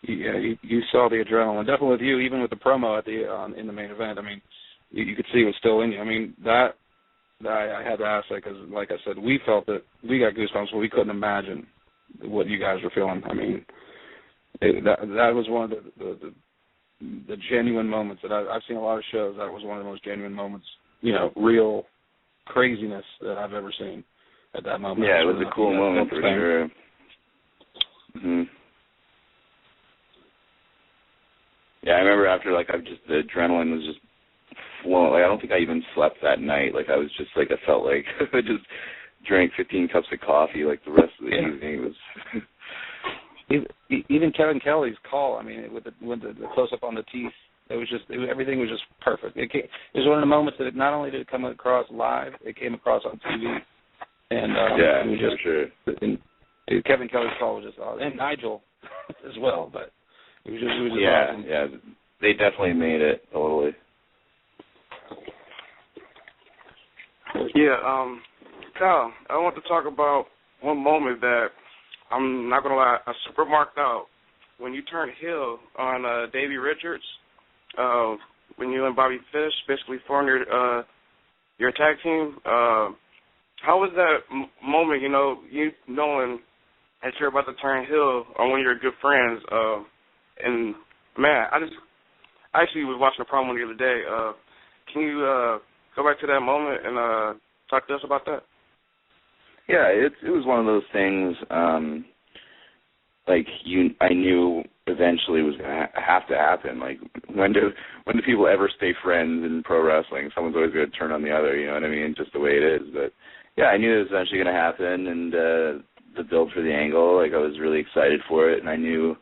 Yeah, you saw the adrenaline. Definitely with you, even with the promo at the in the main event. I mean, you could see it was still in you. I mean, that I had to ask that because, like I said, we felt that we got goosebumps, but we couldn't imagine what you guys were feeling. I mean, that was one of the genuine moments that I've seen a lot of shows. That was one of the most genuine moments, you know, real craziness that I've ever seen at that moment. Yeah, it was a cool moment for sure. Mm-hmm. Yeah, I remember after, like, the adrenaline was just flowing. Like, I don't think I even slept that night. Like, I was just, like, I felt like I just drank 15 cups of coffee, like, the rest of the evening. It was... Even Kevin Kelly's call, I mean, with the close-up on the teeth, everything was just perfect. It was one of the moments that not only did it come across live, it came across on TV. And yeah, it was just, for sure. And Kevin Kelly's call was just awesome. And Nigel as well, but... It was just awesome. Yeah, they definitely made it, totally. Yeah, Kyle, I want to talk about one moment that I'm not going to lie, I super marked out. When you turned heel on Davey Richards, when you and Bobby Fish basically formed your tag team, how was that moment, you know, you knowing that you're about to turn heel on one of your good friends, and, man, I actually was watching a promo the other day. Can you go back to that moment and talk to us about that? Yeah, it was one of those things, I knew eventually was going to have to happen. Like, when do people ever stay friends in pro wrestling? Someone's always going to turn on the other, you know what I mean? Just the way it is. But, yeah, I knew it was eventually going to happen, and the build for the angle, like, I was really excited for it, and I knew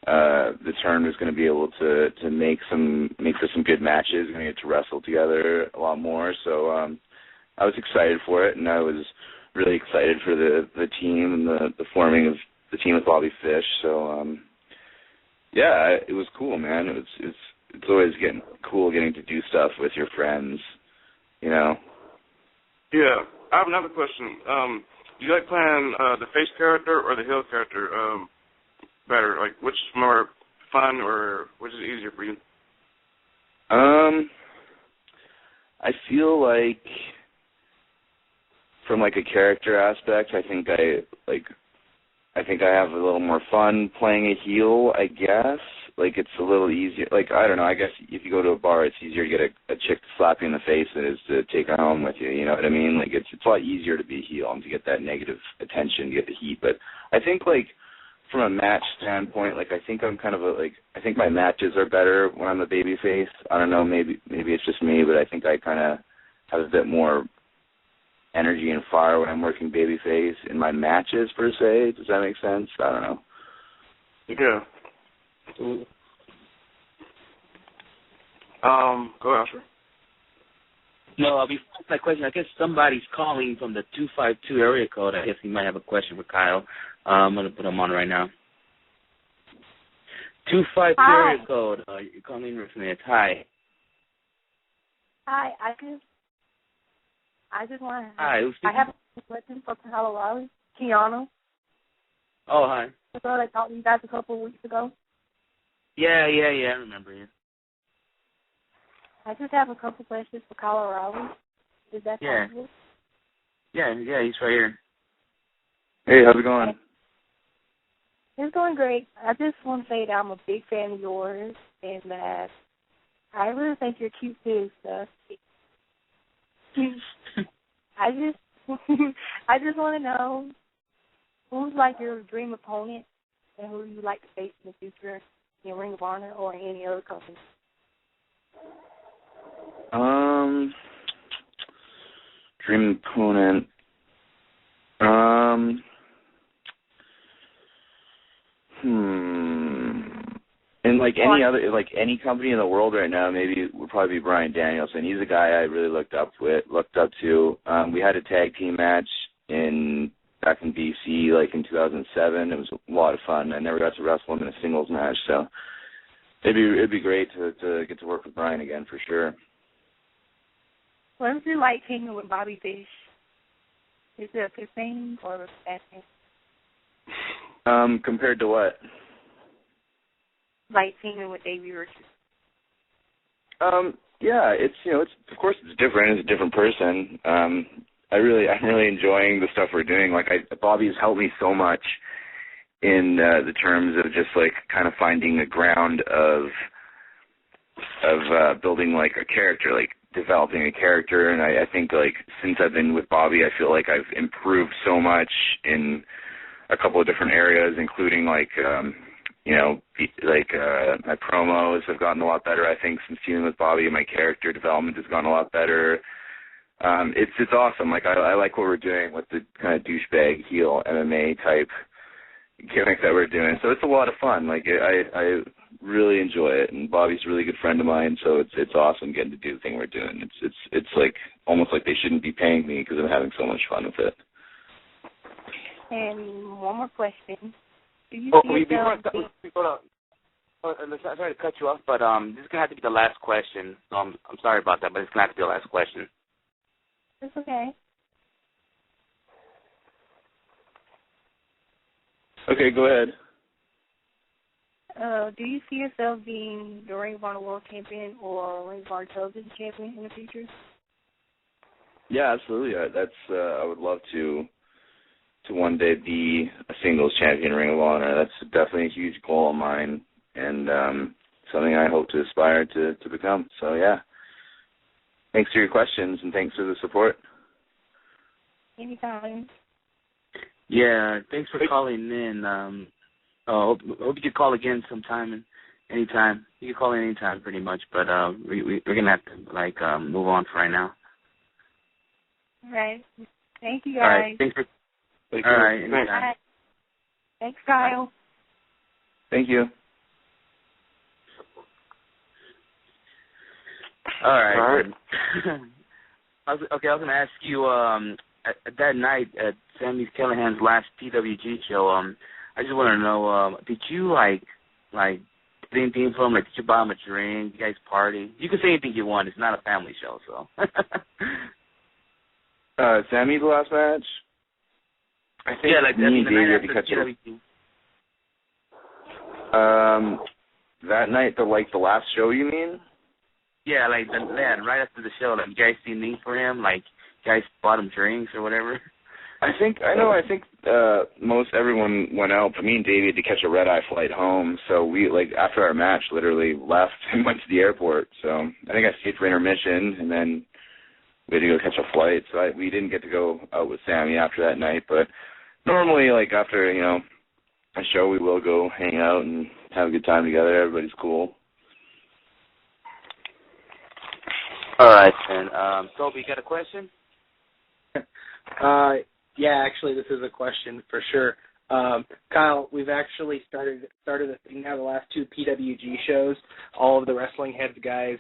the turn was going to be able to make for some good matches. We're going to get to wrestle together a lot more. So I was excited for it, and I was really excited for the team and the forming of the team with Bobby Fish. So yeah, it was cool, man. It's always cool getting to do stuff with your friends, you know. Yeah, I have another question. Do you like playing the face character or the heel character better? Like, which is more fun or which is easier for you? I feel like from like a character aspect, I think I have a little more fun playing a heel, I guess. Like, it's a little easier. Like, I don't know, I guess if you go to a bar, it's easier to get a chick to slap you in the face than it is to take her home with you, you know what I mean? Like, it's a lot easier to be a heel and to get that negative attention, get the heat. But I think, like, from a match standpoint, like, I think I'm kind of I think my matches are better when I'm a babyface. I don't know, maybe it's just me, but I think I kind of have a bit more energy and fire when I'm working babyface in my matches, per se. Does that make sense? I don't know. Yeah. Go ahead, Asher. No, before my question, I guess somebody's calling from the 252 area code. I guess he might have a question for Kyle. I'm going to put him on right now. 252 area code. You're calling in from there. Hi. Hi, I just want to. Hi, who's speaking? I have a question for Colorado, Keanu. Oh, hi. I thought I talked to you guys a couple of weeks ago. Yeah, I remember you. I just have a couple questions for Colorado. Is that possible? Yeah, he's right here. Hey, how's it going? It's going great. I just want to say that I'm a big fan of yours and that I really think you're cute too. So I just want to know who's like your dream opponent and who you like to face in the future in Ring of Honor or in any other company. Dream opponent. In And any company in the world right now, maybe would probably be Bryan Danielson. He's a guy I really looked up to. We had a tag team match back in BC, in 2007. It was a lot of fun. I never got to wrestle him in a singles match, so it'd be great to get to work with Bryan again for sure. What was it like teaming with Bobby Fish? Is it a good thing or a bad thing? Compared to what? Like teaming with Davey Richards. Yeah, it's of course it's different. It's a different person. I'm really enjoying the stuff we're doing. Bobby's helped me so much in the terms of just kind of finding a ground of building a character, developing a character. And I think since I've been with Bobby, I feel like I've improved so much in a couple of different areas, including my promos have gotten a lot better. I think since teaming with Bobby, my character development has gone a lot better. It's awesome. I like what we're doing with the kind of douchebag heel MMA type gimmick that we're doing. So it's a lot of fun. I really enjoy it, and Bobby's a really good friend of mine. So it's awesome getting to do the thing we're doing. It's almost like they shouldn't be paying me because I'm having so much fun with it. And one more question. Do you sorry to cut you off, but this is going to have to be the last question. I'm sorry about that, but it's going to have to be the last question. It's okay. Okay, go ahead. Do you see yourself being the Ring of Honor World Champion or Ring of Honor Television Champion in the future? Yeah, absolutely. I would love to one day be a singles champion in Ring of Honor. That's definitely a huge goal of mine, and something I hope to aspire to become. So yeah, thanks for your questions and thanks for the support. Anytime. Yeah, thanks for calling in. Hope you could call again sometime and anytime. You can call in anytime, pretty much. But we're gonna have to move on for right now. All right. Thank you, guys. All right. Thanks for. Thank all you. right. Anytime. Thanks, Kyle. Thank you. All right. I was going to ask you that night at Sami Callihan's last PWG show. I just want to know, did you did anything for him? Did you buy him a drink? You guys party? You can say anything you want. It's not a family show, so. Sammy's last match. I think me and Davey had to catch it. That night, the last show, you mean? Yeah, right after the show, you guys see anything for him? You guys bought him drinks or whatever? I think most everyone went out, but me and Davey had to catch a red-eye flight home, so we, after our match, literally left and went to the airport. So I think I stayed for intermission, and then we had to go catch a flight, so we didn't get to go out with Sammy after that night, but normally, after, a show, we will go hang out and have a good time together. Everybody's cool. All right, then. Toby, you got a question? Yeah, actually, this is a question for sure. Kyle, we've actually started a thing now. The last two PWG shows, all of the WrestlingHeads guys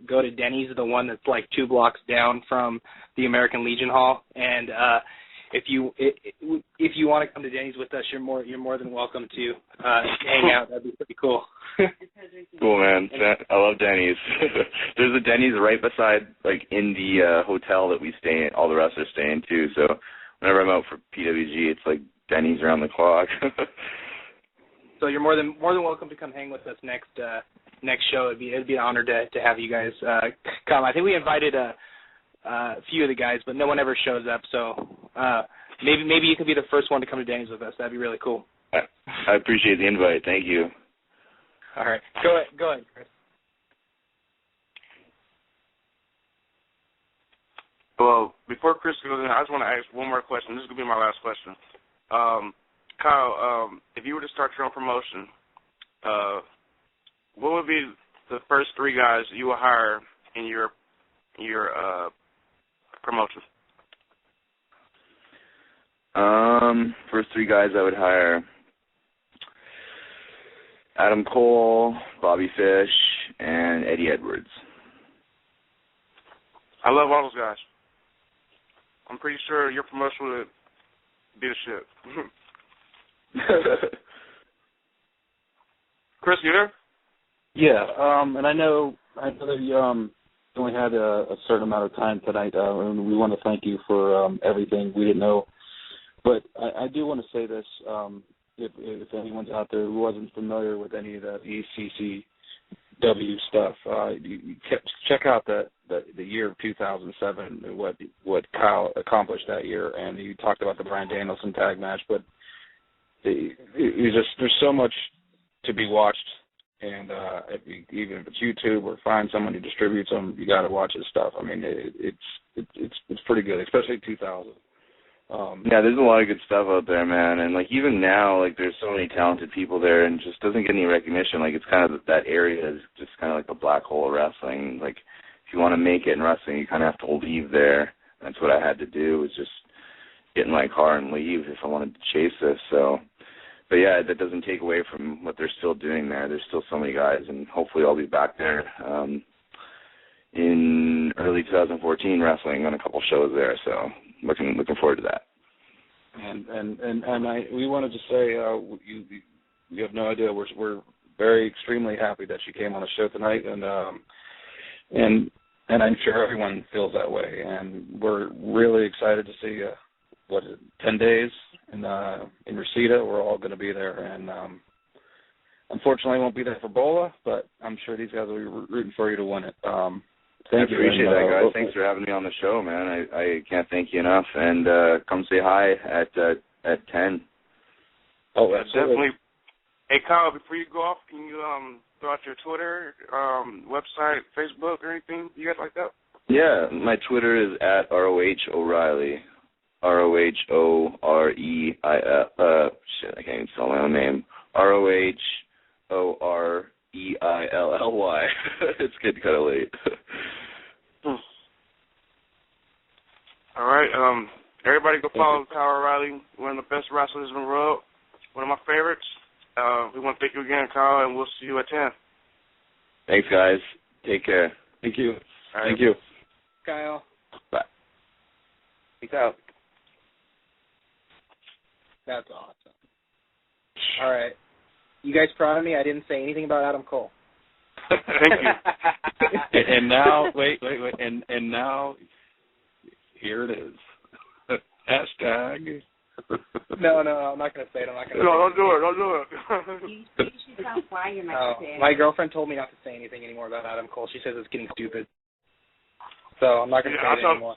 go to Denny's, the one that's 2 blocks down from the American Legion Hall, and if you want to come to Denny's with us, you're more than welcome to hang out. That'd be pretty cool. Cool, man. I love Denny's. There's a Denny's right beside, in the hotel that we stay in. All the wrestlers stay in too. So whenever I'm out for PWG, it's Denny's around the clock. So you're more than welcome to come hang with us next show. It'd be an honor to have you guys come. I think we invited a few of the guys, but no one ever shows up. So maybe you could be the first one to come to Denny's with us. That'd be really cool. I appreciate the invite. Thank you. All right. Go ahead, Chris. Well, before Chris goes in, I just want to ask one more question. This is going to be my last question. Kyle, if you were to start your own promotion, what would be the first 3 guys you would hire in your promotion? First 3 guys I would hire. Adam Cole, Bobby Fish, and Eddie Edwards. I love all those guys. I'm pretty sure your promotion would be the shit. Chris, you there? Yeah, and I know that you only had a certain amount of time tonight, and we want to thank you for everything. We didn't know, but I do want to say this: if anyone's out there who wasn't familiar with any of that ECCW stuff, you check out the year of 2007, what Kyle accomplished that year, and you talked about the Bryan Danielson tag match, but there's so much to be watched. And even if it's YouTube or find someone who distributes them, you got to watch his stuff. I mean, it's pretty good, especially 2000. Yeah, there's a lot of good stuff out there, man. And like even now, like there's so many talented people there, and just doesn't get any recognition. Like it's kind of that area is just kind of like the black hole of wrestling. Like if you want to make it in wrestling, you kind of have to leave there. That's what I had to do, was just get in my car and leave if I wanted to chase this. So. But, yeah, that doesn't take away from what they're still doing there. There's still so many guys, and hopefully I'll be back there in early 2014 wrestling on a couple shows there. So looking forward to that. And we wanted to say you have no idea. We're very extremely happy that you came on the show tonight, and I'm sure everyone feels that way. And we're really excited to see you. 10 days in Reseda. We're all going to be there, and unfortunately I won't be there for Bola, but I'm sure these guys will be rooting for you to win it. Thank you. I appreciate that, guys. Thanks for having me on the show, man. I can't thank you enough, and come say hi at 10. Oh, absolutely. Definitely. Hey, Kyle, before you go off, can you throw out your Twitter, website, Facebook, or anything you got like that? Yeah, my Twitter is at ROH O'Reilly. ROHOREIL. Shit, I can't even spell my own name. ROHOREILLY. It's getting kind of late. All right. Everybody go follow Kyle O'Reilly, one of the best wrestlers in the world, one of my favorites. We want to thank you again, Kyle, and we'll see you at 10. Thanks, guys. Take care. Thank you. All right. Thank you. Kyle. Bye. Peace out. That's awesome. All right. You guys proud of me? I didn't say anything about Adam Cole. Thank you. And now, wait. And now, here it is. Hashtag. No, I'm not going to say it. No, don't do it. Don't do it. You should tell why you're not saying it. My girlfriend told me not to say anything anymore about Adam Cole. She says it's getting stupid. So I'm not going to say it anymore.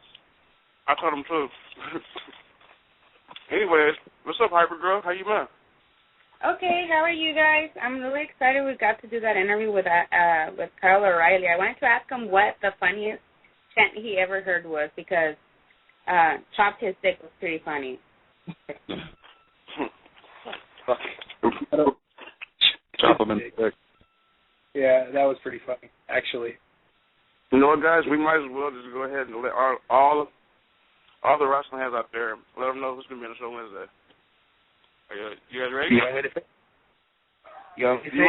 I told him too. Anyways, what's up, Hyper Girl? How you been? Okay, how are you guys? I'm really excited we got to do that interview with Kyle O'Reilly. I wanted to ask him what the funniest chant he ever heard was, because Chopped His Dick was pretty funny. Chop him in the dick. Yeah, that was pretty funny, actually. You know what, guys? We might as well just go ahead and let all the wrestling heads out there, let them know who's going to be on the show Wednesday. You guys ready? You want me to say? You want me to say?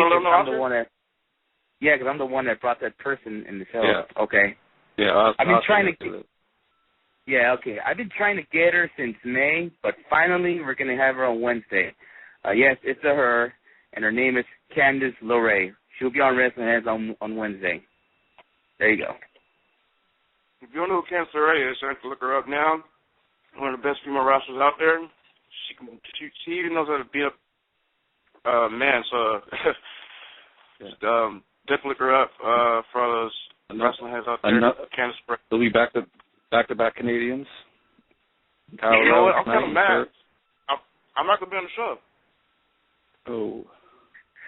Because I'm the one that brought that person in the show. Yeah. Okay. Yeah, I've been trying to. Yeah, okay. I've been trying to get her since May, but finally we're going to have her on Wednesday. Yes, it's a her, and her name is Candice LeRae. She'll be on WrestlingHeads on Wednesday. There you go. If you don't know who Candice LeRae is, you have to look her up now. One of the best female wrestlers out there. She even knows how to beat up man, so definitely look her up for all those wrestling heads out there. Candice LeRae. They'll be back-to-back Canadians. Kyle, you know what? I'm kind of mad. I'm not going to be on the show. Oh.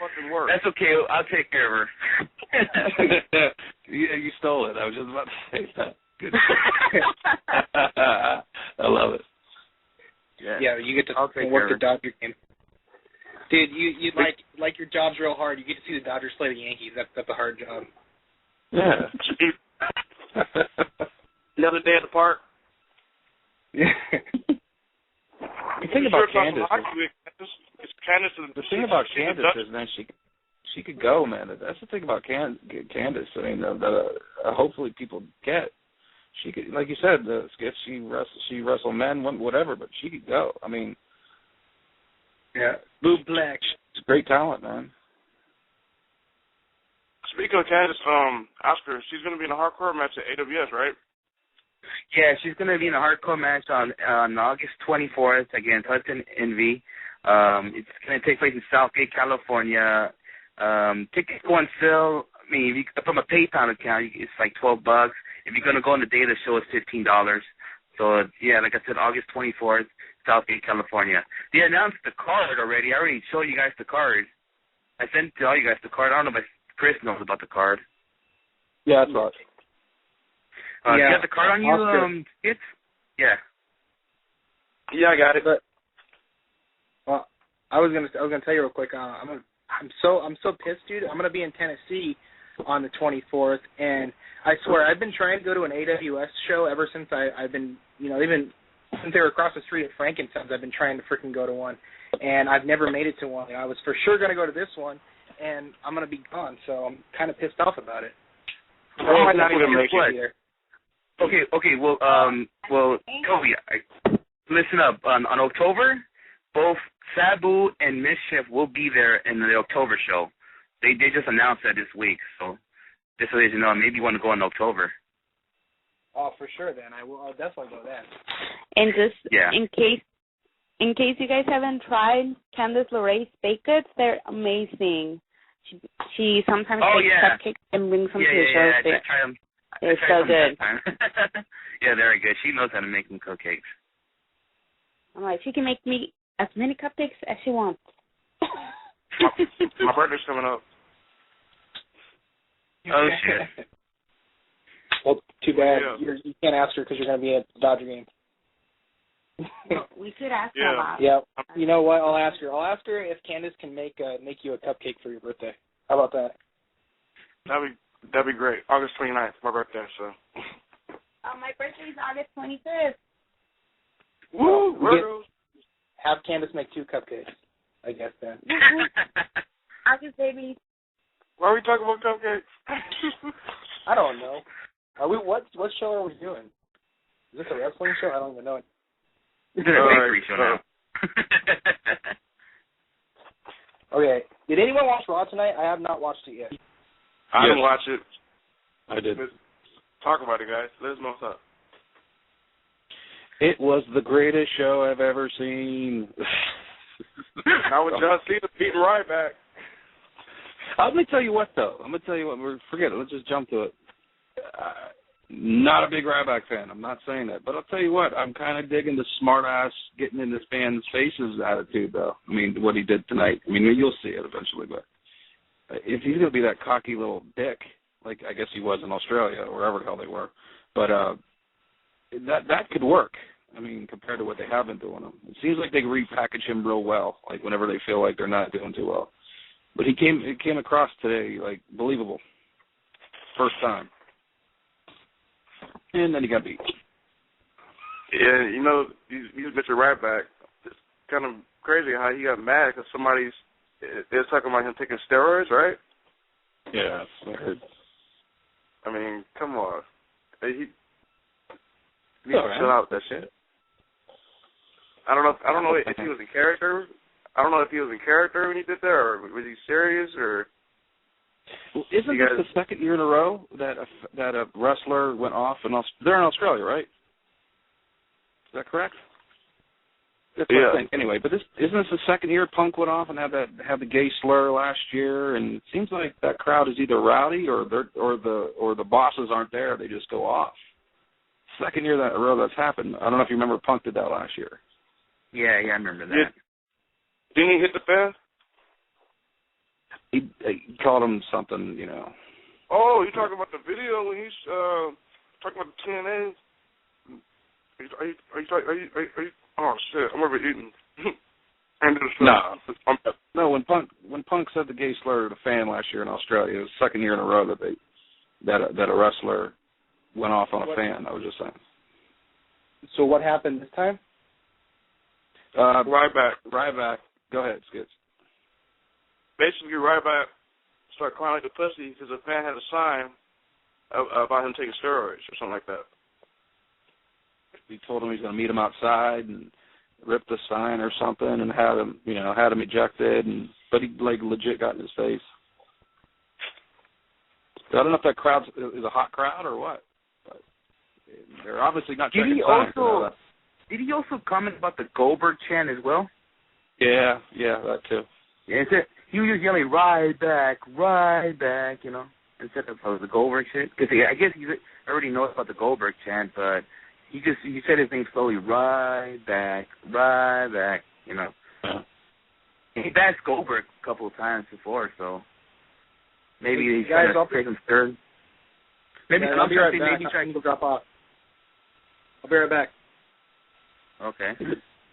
Fucking work. That's okay. I'll take care of her. Yeah, you stole it. I was just about to say that. Good. I love it. Yeah, you get to work the Dodger game. Dude, you like your job's real hard. You get to see the Dodgers play the Yankees. That's a hard job. Yeah. Another day at the park. Yeah. The thing about Candice is, the thing about Candice is, man, she could go, man. That's the thing about Candace. I mean, hopefully people get. She could, like you said, if she wrestled men, whatever, but she could go. I mean, yeah, Boob Black. She's great talent, man. Speaking of Candace, Oscar, she's going to be in a hardcore match at AWS, right? Yeah, she's going to be in a hardcore match on August 24th against Hudson Envy. It's going to take place in Southgate, California. Tickets go on sale. I mean, from a PayPal account, it's like $12. If you're going to go on the day of the show, it's $15. So, yeah, like I said, August 24th, Southgate, California. They announced the card already. I already showed you guys the card. I sent to all you guys the card. I don't know if Chris knows about the card. Yeah, that's right. You got the card on you, Skits? Yeah. Yeah, I got it. But, well, I was gonna tell you real quick. I'm so pissed, dude. I'm gonna be in Tennessee on the 24th, and I swear I've been trying to go to an AWS show ever since I've been, even since they were across the street at Frankenstein's. I've been trying to freaking go to one, and I've never made it to one. I was for sure gonna go to this one, and I'm gonna be gone, so I'm kind of pissed off about it. I might not even make it here. Okay. Well, Toby, listen up. On October, both Sabu and Mischief will be there in the October show. They just announced that this week, so just so you know, maybe you want to go in October. Oh, for sure. Then I'll definitely go then. And just in case you guys haven't tried Candice LeRae's baked goods, they're amazing. She sometimes makes cupcakes and brings them to the show. I try them. They're so good. Yeah, they're good. She knows how to make them cupcakes. I'm like, she can make me as many cupcakes as she wants. My birthday's coming up. Oh, shit. Well, too bad. Yeah. You can't ask her because you're going to be at the Dodger game. No, we could ask her about it. Yeah. You know what? I'll ask her. I'll ask her if Candace can make you a cupcake for your birthday. How about that? That'd be great. August 29th, my birthday. So. My birthday is August 25th. Woo! Have Candace make 2 cupcakes, I guess then. August, baby. Why are we talking about cupcakes? I don't know. Are we? What show are we doing? Is this a wrestling show? I don't even know it. It's a bakery show now. Okay. Did anyone watch Raw tonight? I have not watched it yet. I didn't watch it. I did. Talk about it, guys. Let us know what's up. It was the greatest show I've ever seen. How would John Cena beating Ryback? Let me tell you what, though. Forget it. Let's just jump to it. Not a big Ryback fan. I'm not saying that. But I'll tell you what. I'm kind of digging the smart-ass, getting in this fans' faces attitude, though. I mean, what he did tonight. I mean, you'll see it eventually, but if he's going to be that cocky little dick, like I guess he was in Australia or wherever the hell they were, but that could work. I mean, compared to what they have been doing him. It seems like they repackage him real well, like whenever they feel like they're not doing too well. But it came across today, like, believable. First time. And then he got beat. Yeah, he's a bitch of Ryback. It's kind of crazy how he got mad because they're talking about him taking steroids, right? Yeah, I heard. I mean, come on. He needs to chill out with that shit. I don't know if he was in character. I don't know if he was in character when he did that, or was he serious, or... Well, isn't this the second year in a row that a wrestler went off? They're in Australia, right? Is that correct? That's what I think. Anyway, but isn't this the second year Punk went off and had the gay slur last year? And it seems like that crowd is either rowdy or the bosses aren't there. They just go off. Second year in a row that's happened. I don't know if you remember Punk did that last year. Yeah, I remember that. Didn't he hit the fan? He called him something, Oh, you're talking about the video when he's talking about the TNA? Are you oh shit! I'm over eating. No. When Punk said the gay slur to the fan last year in Australia, it was the second year in a row that a wrestler went off on a fan. I was just saying. So what happened this time? Ryback. Go ahead, Skits. Basically, Ryback start clowning like a pussy because a fan had a sign about him taking steroids or something like that. He told him he's going to meet him outside and ripped the sign or something and had him ejected, but he legit got in his face. I don't know if that crowd is a hot crowd or what, but they're obviously not checking signs. Did he also comment about the Goldberg chant as well? Yeah, that too. Yeah, he was yelling right back, instead of the Goldberg shit. Because I guess he already knows about the Goldberg chant, but he said his name slowly, right back, Yeah. He bashed Goldberg a couple of times before, so maybe he's trying to take him third. Maybe I'll be right back. Maybe trying to drop off. I'll be right back. Okay.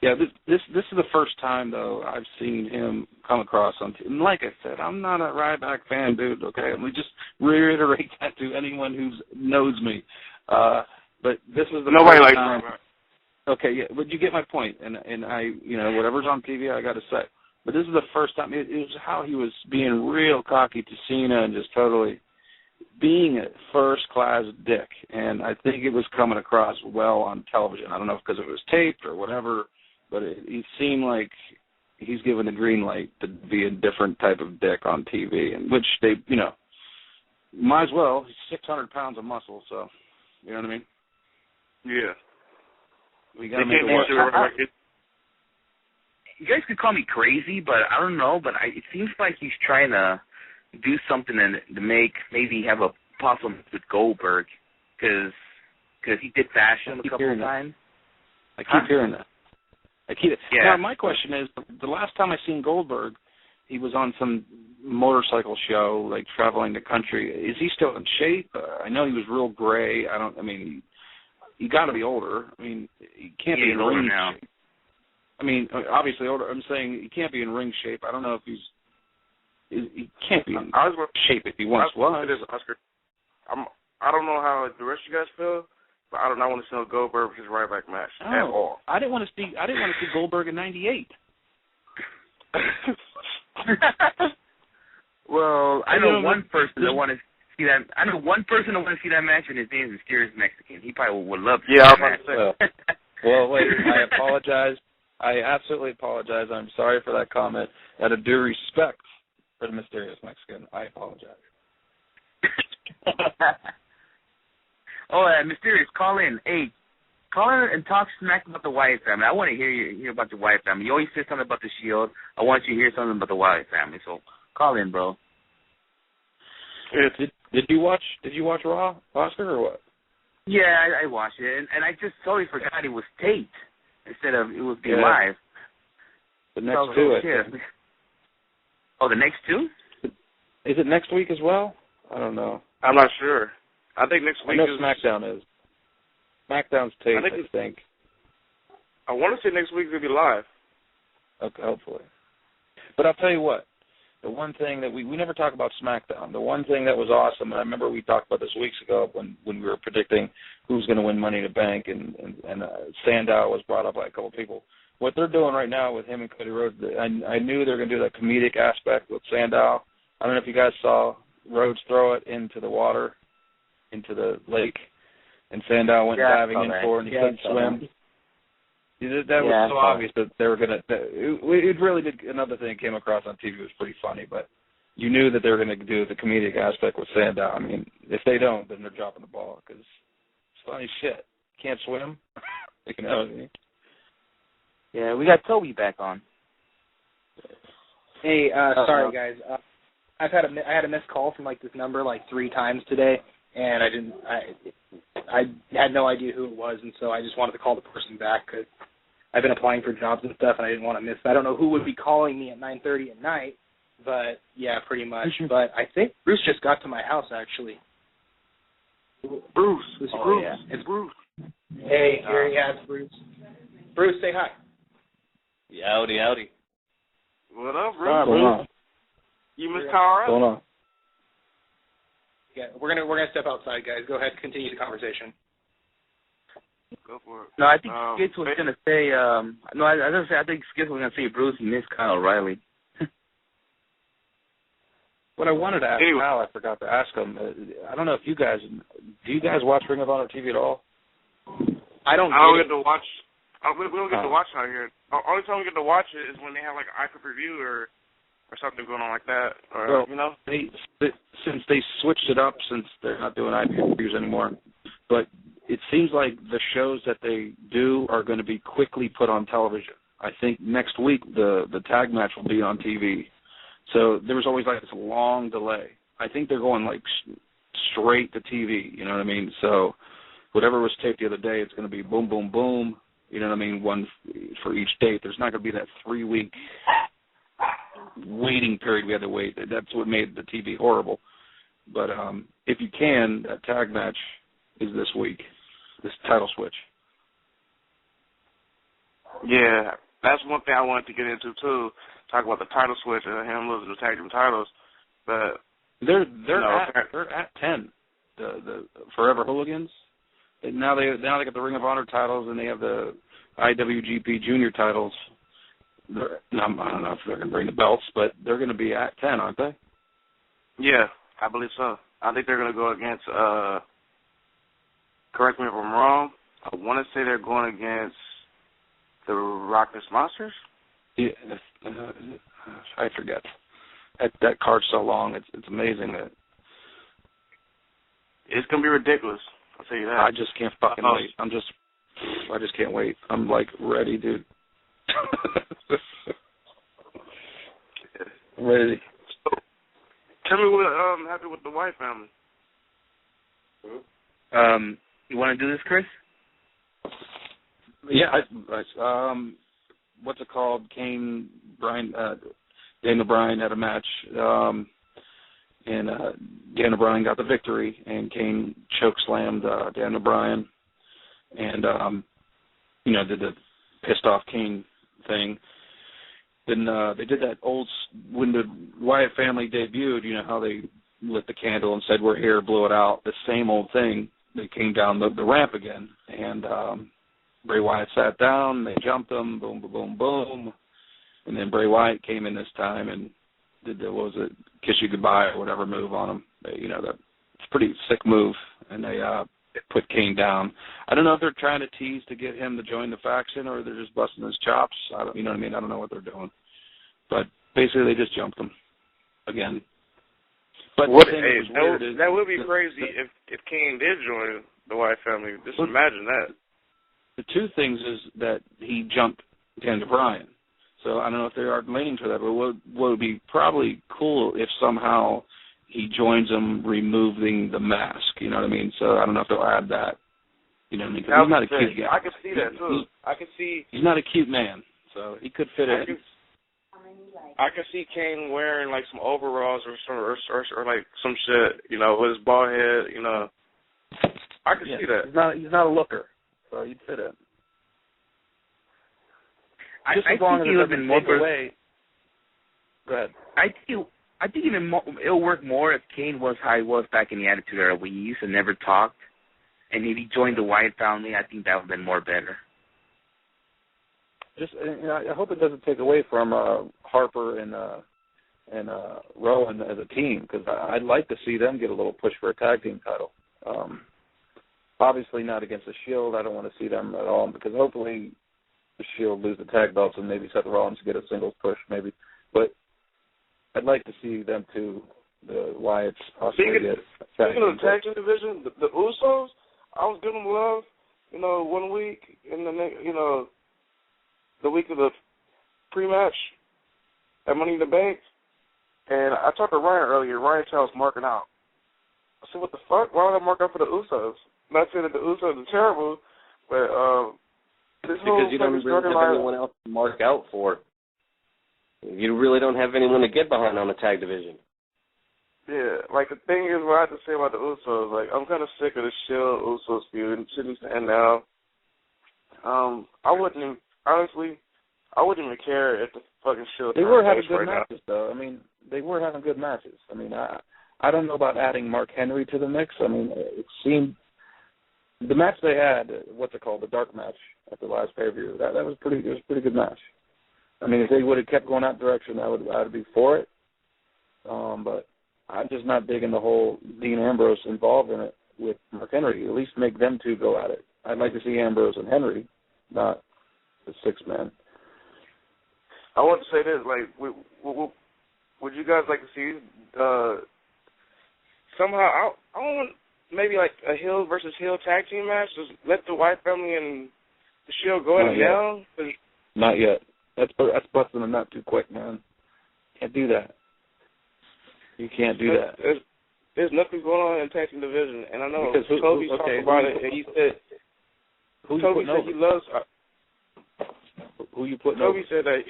Yeah, this is the first time though I've seen him come across on TV. And like I said, I'm not a Ryback fan, dude. Okay, let me just reiterate that to anyone who knows me. But this is the nobody first likes time. Ryback. Okay, yeah, but you get my point, and I, whatever's on TV, I got to say. But this is the first time. It was how he was being real cocky to Cena and just totally being a first-class dick. And I think it was coming across well on television. I don't know if because it was taped or whatever, but it seemed like he's given the green light to be a different type of dick on TV, and which they, might as well. He's 600 pounds of muscle, so you know what I mean? Yeah. We got to make it work. You guys could call me crazy, but I don't know. But it seems like he's trying to do something to maybe have a possible with Goldberg, because he did bash him a couple of times. I keep hearing that. Yeah. Now, my question is, the last time I seen Goldberg, he was on some motorcycle show, like traveling the country. Is he still in shape? I know he was real gray. He got to be older. He can't be in ring now. shape. Obviously older. I'm saying he can't be in ring shape. I don't know if he can't be in shape if he once was. Oscar. I don't know how the rest of you guys feel, but I do not want to see no Goldberg versus Ryback match at all. I didn't want to see Goldberg in '98. Well, I know one person that want to see that. I know one person that want to see that match, and his name is Mysterious Mexican. He probably would love to see that match. Well, wait. I apologize. I absolutely apologize. I'm sorry for that comment. Out of due respect for the Mysterious Mexican, I apologize. Mysterious, call in. Hey, call in and talk smack about the Wyatt family. I want to hear about the Wyatt family. You always say something about the Shield. I want you to hear something about the Wyatt family. So call in, bro. Did you watch Raw, Oscar, or what? Yeah, I watched it, and I just totally forgot it was taped instead of it was being live. The next two, I think. Oh, the next two? Is it next week as well? I don't know. I'm not sure. I think next week I know SmackDown is. SmackDown's taped, I think. I want to say next week will be live. Okay, hopefully. But I'll tell you what. The one thing that we never talk about SmackDown. The one thing that was awesome, and I remember we talked about this weeks ago when we were predicting who's going to win Money in the Bank, and Sandow was brought up by a couple of people. What they're doing right now with him and Cody Rhodes, I knew they were going to do that comedic aspect with Sandow. I don't know if you guys saw Rhodes throw it into the water, into the lake, and Sandow went diving in for it, and he couldn't swim. That was so obvious that they were going to. It really did. Another thing that came across on TV was pretty funny, but you knew that they were going to do the comedic aspect with Sandow. If they don't, then they're dropping the ball because it's funny shit. Can't swim. You know what I mean? Yeah, we got Toby back on. Hey, sorry guys. I had a missed call from this number 3 times today, and I had no idea who it was, and so I just wanted to call the person back because I've been applying for jobs and stuff, and I didn't want to miss. I don't know who would be calling me at 9:30 at night, but yeah, pretty much. But I think Bruce just got to my house actually. Bruce, it's Bruce. Yeah. It's Bruce. Hey, here he is, Bruce. Bruce, say hi. Howdy. What up, Bruce? You miss Colorado? What's going on? Yeah, we're gonna step outside, guys. Go ahead, continue the conversation. Go for it. No, I think Skitz was gonna say. I think Skitz was gonna say Bruce. He missed Kyle O'Reilly. What I wanted to ask Al, I forgot to ask him. I don't know if do you guys watch Ring of Honor TV at all? I don't get to watch. We don't get to watch out here. The only time we get to watch it is when they have like an iPad review or something going on like that. Or, since they switched it up, since they're not doing iPad reviews anymore, but it seems like the shows that they do are going to be quickly put on television. I think next week the tag match will be on TV. So there was always like this long delay. I think they're going like straight to TV, you know what I mean? So whatever was taped the other day, it's going to be boom, boom, boom, you know what I mean, one for each date. There's not going to be that 3-week waiting period we had to wait. That's what made the TV horrible. But if you can, that tag match is this week, this title switch. Yeah, that's one thing I wanted to get into too. Talk about the title switch and him losing the tag team titles, but they're at 10. The Forever Hooligans. Now they got the Ring of Honor titles and they have the IWGP Junior titles. I don't know if they're going to bring the belts, but they're going to be at 10, aren't they? Yeah, I believe so. I think they're going to go against. Correct me if I'm wrong. I want to say they're going against the Rockness Monsters. Yeah, I forget. That card's so long. It's amazing that it's gonna be ridiculous. I'll tell you that. I just can't fucking wait. I just can't wait. I'm like ready, dude. I'm ready. So, tell me what happened with the White family. You want to do this, Chris? Yeah, what's it called? Kane, Bryan, Daniel Bryan had a match, and Daniel Bryan got the victory, and Kane chokeslammed Daniel Bryan, and did the pissed off Kane thing. Then they did that when the Wyatt family debuted. You know how they lit the candle and said we're here, blew it out. The same old thing. They came down the ramp again, and Bray Wyatt sat down, they jumped him, boom, boom, boom, boom. And then Bray Wyatt came in this time and did the, kiss you goodbye or whatever move on him. It's a pretty sick move, and they put Kane down. I don't know if they're trying to tease to get him to join the faction or they're just busting his chops. You know what I mean? I don't know what they're doing. But basically they just jumped him again. But that would be crazy if Kane did join the Wyatt family. Just imagine that. The two things is that he jumped Daniel Bryan. So I don't know if they are leaning to that, but what would be probably cool if somehow he joins them removing the mask, you know what I mean? So I don't know if they'll add that. You know what I mean? 'Cause he's not a cute guy. I can see that, too. I can see... He's not a cute man, so he could fit in. I can see Kane wearing, like, some overalls or like, some shit, with his bald head, I can see that. He's not a looker, so he'd fit in. I think he would have been more... Go ahead. I think it'll work more if Kane was how he was back in the Attitude Era, where he used to never talk. And if he joined the Wyatt family, I think that would have been more better. I hope it doesn't take away from Harper and Rowan as a team, because I'd like to see them get a little push for a tag team title. Obviously not against the Shield. I don't want to see them at all, because hopefully the Shield lose the tag belts and maybe Seth Rollins get a singles push, maybe. But I'd like to see them two, the Wyatts, possibly get a tag team. Speaking of the tag team division, the Usos, I was giving them love, 1 week, and the next, the week of the pre-match at Money in the Bank. And I talked to Ryan earlier. Ryan tells marking out. I said, what the fuck? Why would I mark out for the Usos? Not saying that the Usos are terrible, but this because you don't really have anyone else to mark out for. You really don't have anyone to get behind on the tag division. Yeah, like the thing is what I have to say about the Usos, like I'm kind of sick of the Shield Usos feud. It shouldn't end now. I wouldn't even care if the fucking Shield. They were having good matches, though. I mean, they were having good matches. I mean, I don't know about adding Mark Henry to the mix. I mean, it seemed the match they had, the dark match at the last pay-per-view. That was it was a pretty good match. I mean, if they would have kept going that direction, I'd be for it. But I'm just not digging the whole Dean Ambrose involved in it with Mark Henry. At least make them two go at it. I'd like to see Ambrose and Henry, not the 6-man. I want to say this, like, would you guys like to see somehow, I want maybe like a heel versus heel tag team match? Just let the Wyatt family and the Shield go at it down? Not yet. That's busting a nut too quick, man. Can't do that. You can't do that. There's nothing going on in the tag team division, and I know Kobe talked about it, and he said Kobe said he loves. Who you putting Kobe over? said that.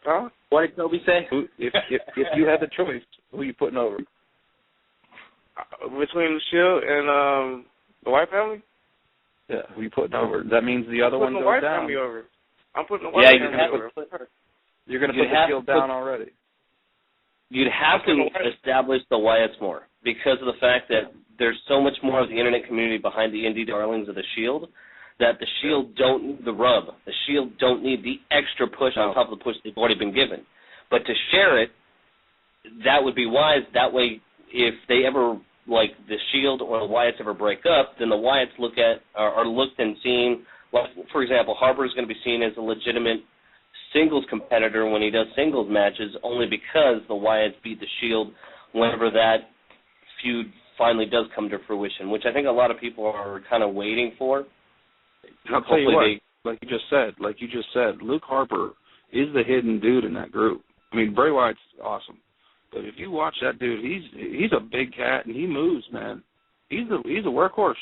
Huh? What did Kobe say? If you had the choice, who you putting over? Between the Shield and the Wyatt family? Yeah, who you putting over? That means the other one goes Wyatt down. Family over. I'm putting the Wyatt family over. You're going to put the Shield down already. You'd have to establish the Wyatts more because of the fact that there's so much more of the internet community behind the indie darlings of the Shield that the Shield don't need the rub. The Shield don't need the extra push on top of the push they've already been given. But to share it, that would be wise. That way, if they ever, like the Shield or the Wyatts ever break up, then the Wyatts are looked and seen. Like, for example, Harper is going to be seen as a legitimate singles competitor when he does singles matches, only because the Wyatts beat the Shield whenever that feud finally does come to fruition, which I think a lot of people are kind of waiting for. I'll tell you what, like you just said, Luke Harper is the hidden dude in that group. I mean, Bray Wyatt's awesome, but if you watch that dude, he's a big cat and he moves, man. He's a workhorse.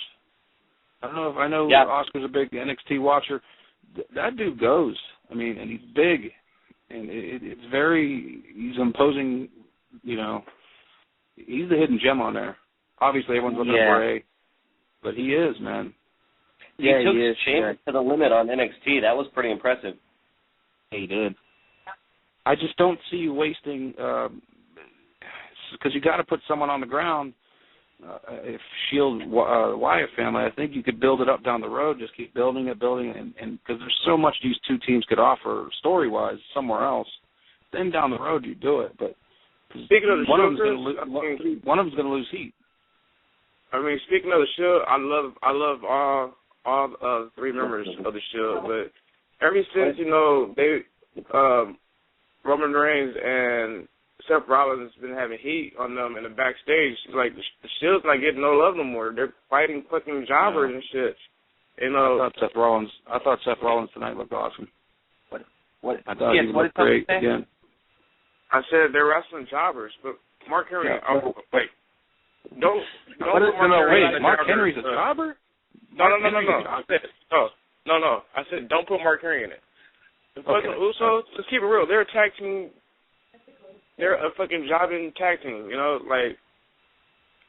I know Oscar's a big NXT watcher. That dude goes. I mean, and he's big, and he's imposing, you know, he's the hidden gem on there. Obviously, everyone's looking at Bray, but he is, man. He took Sheamus to the limit on NXT. That was pretty impressive. He did. I just don't see you wasting, because you got to put someone on the ground. If Shield Wyatt family, I think you could build it up down the road. Just keep building it, and because there's so much these two teams could offer story-wise somewhere else. Then down the road you do it, but speaking of the one of them's going to lose heat. I mean, speaking of the Shield, I love all 3 members of the Shield, but ever since they Roman Reigns and Seth Rollins has been having heat on them in the backstage. Like, the Shield's not getting no love no more. They're fighting fucking jobbers and shit. I thought Seth Rollins tonight looked awesome. What? I thought he looked great again. I said they're wrestling jobbers, but Mark Henry. Wait. Don't Mark Henry's a jobber? No. I said don't put Mark Henry in it. The fucking Usos, let's keep it real. They're a tag team. They're a fucking jobbing tag team, like,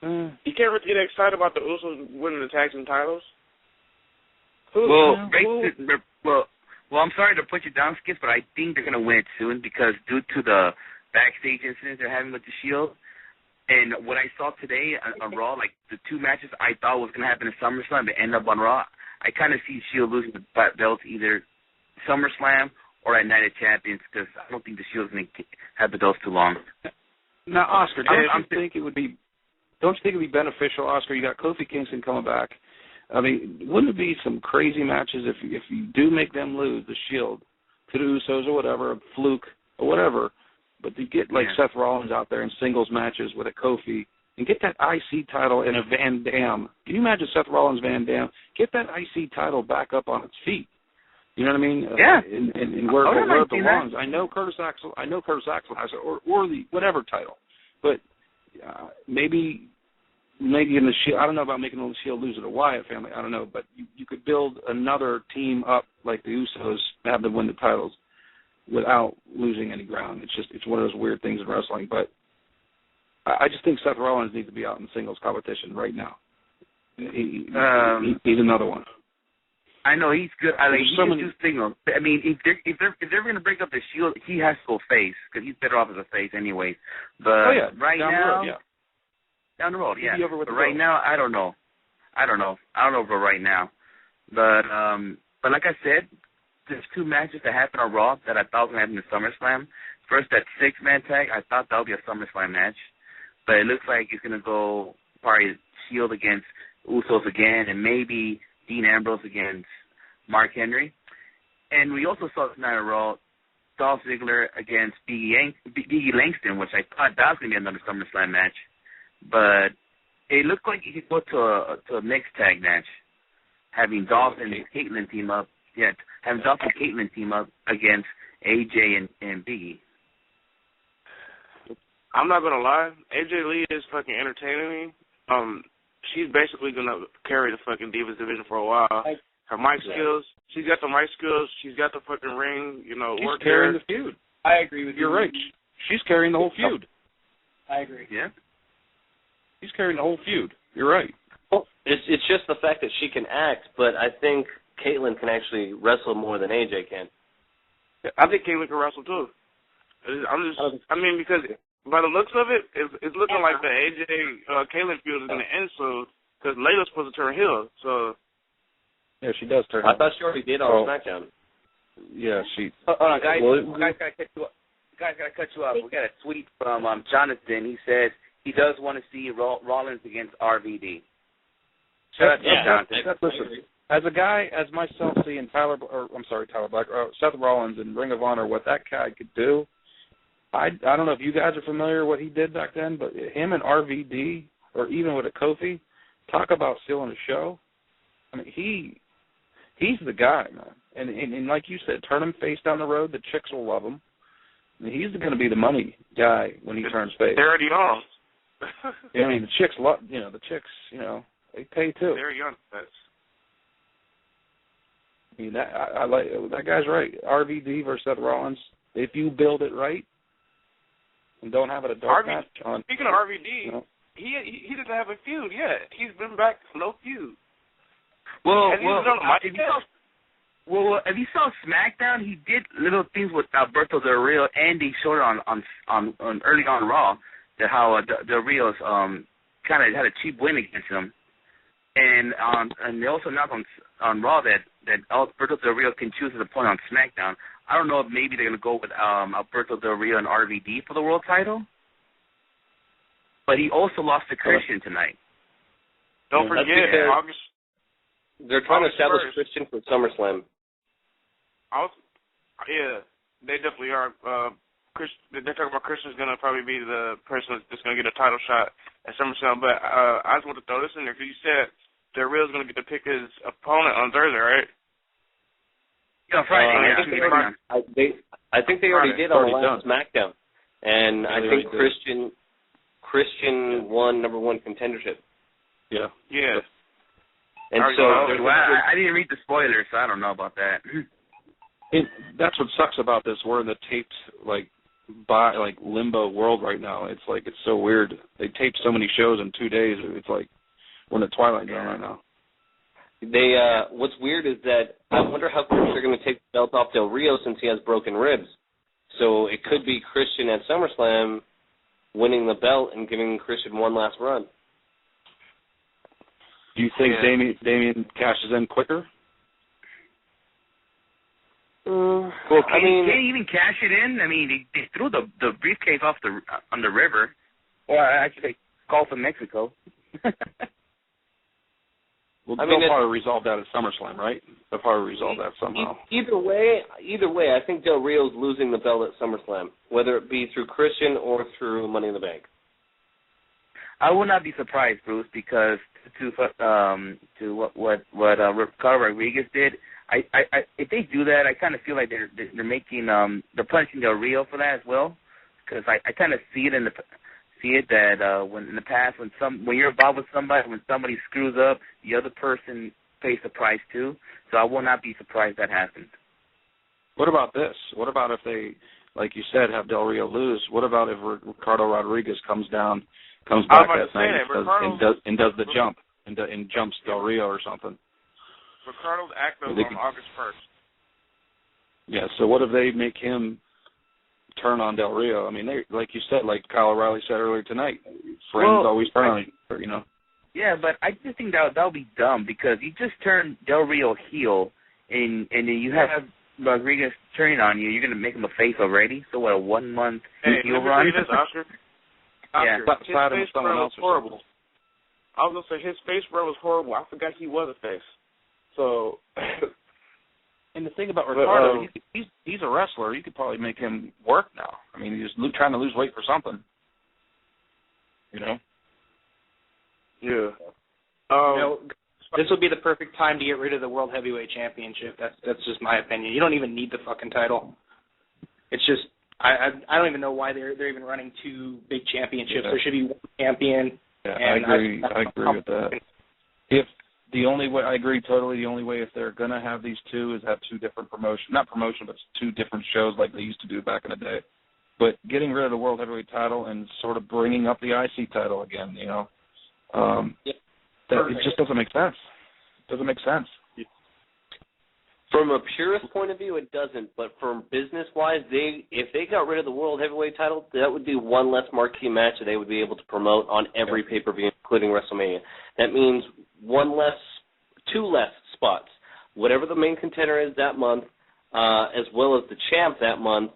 you can't really get excited about the Usos winning the tag team titles. Well, I'm sorry to put you down, Skip, but I think they're going to win it soon because due to the backstage incidents they're having with the Shield, and what I saw today on Raw, like the 2 matches I thought was going to happen in SummerSlam, they end up on Raw, I kind of see Shield losing the belts either SummerSlam or at Night of Champions, because I don't think the Shield's going to have the belts too long. Now, Oscar, don't you think it would be beneficial, Oscar? You got Kofi Kingston coming back. I mean, wouldn't it be some crazy matches if you do make them lose the Shield to the Usos or whatever, a fluke or whatever, but to get like Seth Rollins out there in singles matches with a Kofi and get that IC title in a Van Dam. Can you imagine Seth Rollins Van Dam? Get that IC title back up on its feet. You know what I mean? Yeah. And where it belongs. I know Curtis Axel has it, or the whatever title, but maybe in the Shield. I don't know about making the Shield lose to the Wyatt family. I don't know, but you could build another team up like the Usos, have them win the titles without losing any ground. It's one of those weird things in wrestling. But I just think Seth Rollins needs to be out in singles competition right now. He's another one. I know he's good. He can do singles. I mean, if they're going to break up the Shield, he has to go face because he's better off as a face anyway. But right now, down the road, yeah. But right now, I don't know. I don't know for right now. But like I said, there's 2 matches that happened on Raw that I thought was going to happen in SummerSlam. First, that 6-man tag, I thought that would be a SummerSlam match. but it looks like it's going to go probably Shield against Usos again, and maybe Dean Ambrose against Mark Henry. And we also saw tonight on Raw Dolph Ziggler against Biggie Langston, which I thought that was going to be another SummerSlam match. But it looked like he could go to a mixed tag match, having Dolph and Caitlyn team up. Yeah, having Dolph and Caitlyn team up against AJ and Biggie. I'm not gonna lie, AJ Lee is fucking entertaining me. She's basically gonna carry the fucking Divas division for a while. Her mic skills, she's got the mic skills, she's got the fucking ring, you know, she's work carrying there. the feud. I agree with you. You're right. She's carrying the whole feud. I agree. Yeah. She's carrying the whole feud. You're right. Well, it's just the fact that she can act, but I think Caitlyn can actually wrestle more than AJ can. I think Caitlyn can wrestle too. I mean, because by the looks of it, it's looking like the AJ Caitlyn feud is going to end soon because Layla's supposed to turn heel. So yeah, she does turn. I thought she already did on SmackDown. Yeah, she. Hold on, guys. Guys, gotta cut you off. We got a tweet from Jonathan. He says he does want to see Rollins against RVD. Shut up, Jonathan. Listen, as a guy, as myself seeing Tyler Black, Seth Rollins in Ring of Honor, what that guy could do. I don't know if you guys are familiar with what he did back then, but him and RVD, or even with a Kofi, talk about stealing a show. I mean, he's the guy, man. And like you said, turn him face down the road, the chicks will love him. I mean, he's going to be the money guy when he turns face. They're already on. Yeah, I mean, the chicks love, they pay too. They're young. I mean, I like that guy's right. RVD versus Seth Rollins. If you build it right and don't have it a dark match on. Speaking of RVD, he doesn't have a feud yet. He's been back no feud. Well, if you saw SmackDown, he did little things with Alberto Del Rio, and they showed it on early on Raw that how Del Rio's kind of had a cheap win against him, and they also announced on Raw that Alberto Del Rio can choose his opponent on SmackDown. I don't know if maybe they're gonna go with Alberto Del Rio and RVD for the world title, but he also lost to Christian tonight. Don't forget August. They're trying to establish Christian for SummerSlam. Yeah, they definitely are. They're talking about Christian's going to probably be the person that's going to get a title shot at SummerSlam. But I just want to throw this in there because you said Del Rio's going to get to pick his opponent on Thursday, right? Yeah, Friday. I think they already did on the last SmackDown, and I think Christian won number one contendership. Yeah. Yeah. And so I didn't read the spoilers, so I don't know about that. That's what sucks about this. We're in the taped limbo world right now. It's like it's so weird. They taped so many shows in 2 days. It's like we're in the Twilight Zone right now. What's weird is that I wonder how quick they're going to take the belt off Del Rio since he has broken ribs. So it could be Christian at SummerSlam winning the belt and giving Christian one last run. Do you think Damien cashes in quicker? Well, can he even cash it in? I mean, they threw the briefcase off on the river, or actually Gulf of Mexico. Well, they'll probably resolve that at SummerSlam, right? They'll probably resolve that somehow. Either way, I think Del Rio's losing the belt at SummerSlam, whether it be through Christian or through Money in the Bank. I would not be surprised, Bruce, because to what Ricardo Rodriguez did, if they do that, I kind of feel like they're making they're punishing Del Rio for that as well, because I kind of see it that when in the past when you're involved with somebody, when somebody screws up, the other person pays the price too. So I will not be surprised that happens. What about this? What about if they, like you said, have Del Rio lose? What about if Ricardo Rodriguez comes back that night and does the jump and jumps Del Rio or something? Ricardo's active on August 1st. Yeah, so what if they make him turn on Del Rio? I mean, they, like you said, like Kyle O'Reilly said earlier tonight, friends always turn on you, you know. Yeah, but I just think that would be dumb because you just turn Del Rio heel and then you have Rodriguez turning on you. You're going to make him a face already? So what, a 1 month heel run? Let me tell you this, Oscar. His face was was horrible. I was going to say his face run was horrible. I forgot he was a face. So, and the thing about Ricardo, he's a wrestler. You could probably make him work now. I mean, he's trying to lose weight for something. You know? Yeah. This would be the perfect time to get rid of the World Heavyweight Championship. That's just my opinion. You don't even need the fucking title. It's just I don't even know why they're even running two big championships. Yeah. There should be one champion. Yeah, I agree with that. I agree totally. The only way if they're gonna have these two is have two different but two different shows like they used to do back in the day. But getting rid of the World Heavyweight title and sort of bringing up the IC title again, you know, it just doesn't make sense. It doesn't make sense. From a purist point of view, it doesn't. But from business-wise, if they got rid of the World Heavyweight title, that would be one less marquee match that they would be able to promote on every pay-per-view, including WrestleMania. That means two less spots. Whatever the main contender is that month, as well as the champ that month,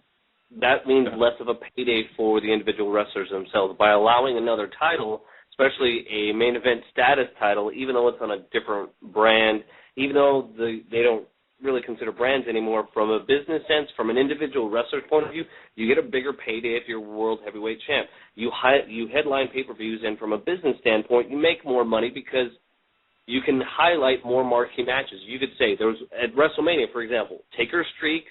that means less of a payday for the individual wrestlers themselves. By allowing another title, especially a main event status title, even though it's on a different brand, even though they don't really consider brands anymore, from a business sense, from an individual wrestler's point of view, you get a bigger payday if you're World Heavyweight Champ. You headline pay-per-views, and from a business standpoint, you make more money because you can highlight more marquee matches. You could say, there was at WrestleMania, for example, Taker's streak,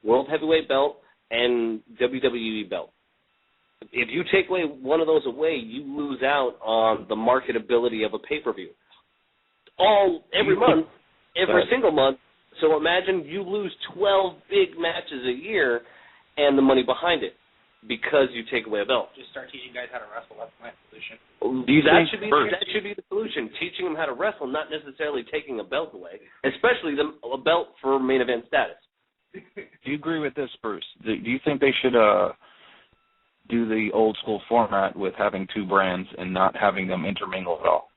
World Heavyweight belt, and WWE belt. If you take away one of those away, you lose out on the marketability of a pay-per-view. Every single month. So imagine you lose 12 big matches a year and the money behind it because you take away a belt. Just start teaching guys how to wrestle. That's my solution. That should be the solution, teaching them how to wrestle, not necessarily taking a belt away, especially a belt for main event status. Do you agree with this, Bruce? Do you think they should do the old school format with having two brands and not having them intermingle at all?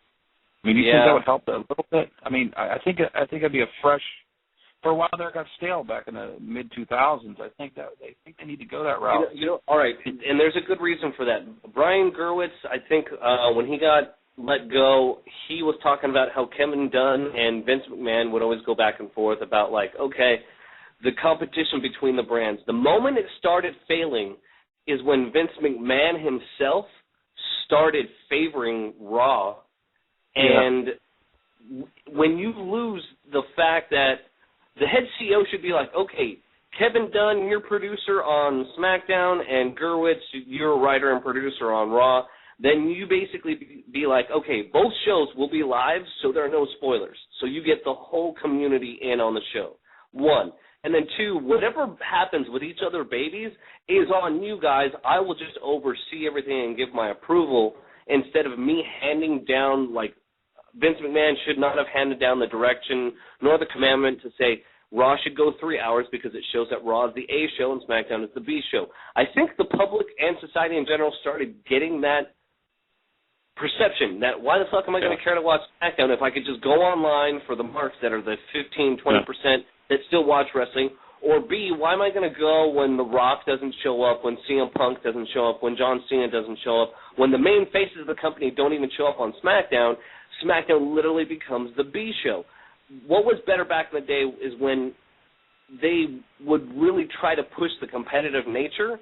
I mean, do you think that would help a little bit? I mean, I think it'd be a fresh. For a while there, it got stale back in the mid 2000s. I think they need to go that route. All right, and there's a good reason for that. Brian Gerwitz, I think, when he got let go, he was talking about how Kevin Dunn and Vince McMahon would always go back and forth about, like, okay, the competition between the brands. The moment it started failing is when Vince McMahon himself started favoring Raw. And when you lose the fact that the head CEO should be like, okay, Kevin Dunn, you're producer on SmackDown, and Gerwitz, you're a writer and producer on Raw, then you basically be like, okay, both shows will be live, so there are no spoilers. So you get the whole community in on the show, one. And then two, whatever happens with each other babies is on you guys. I will just oversee everything and give my approval instead of me handing down, like, Vince McMahon should not have handed down the direction nor the commandment to say Raw should go 3 hours because it shows that Raw is the A show and SmackDown is the B show. I think the public and society in general started getting that perception that why the fuck am I going to care to watch SmackDown if I could just go online for the marks that are the 15, 20% that still watch wrestling, or B, why am I going to go when The Rock doesn't show up, when CM Punk doesn't show up, when John Cena doesn't show up, when the main faces of the company don't even show up on SmackDown. SmackDown literally becomes the B show. What was better back in the day is when they would really try to push the competitive nature,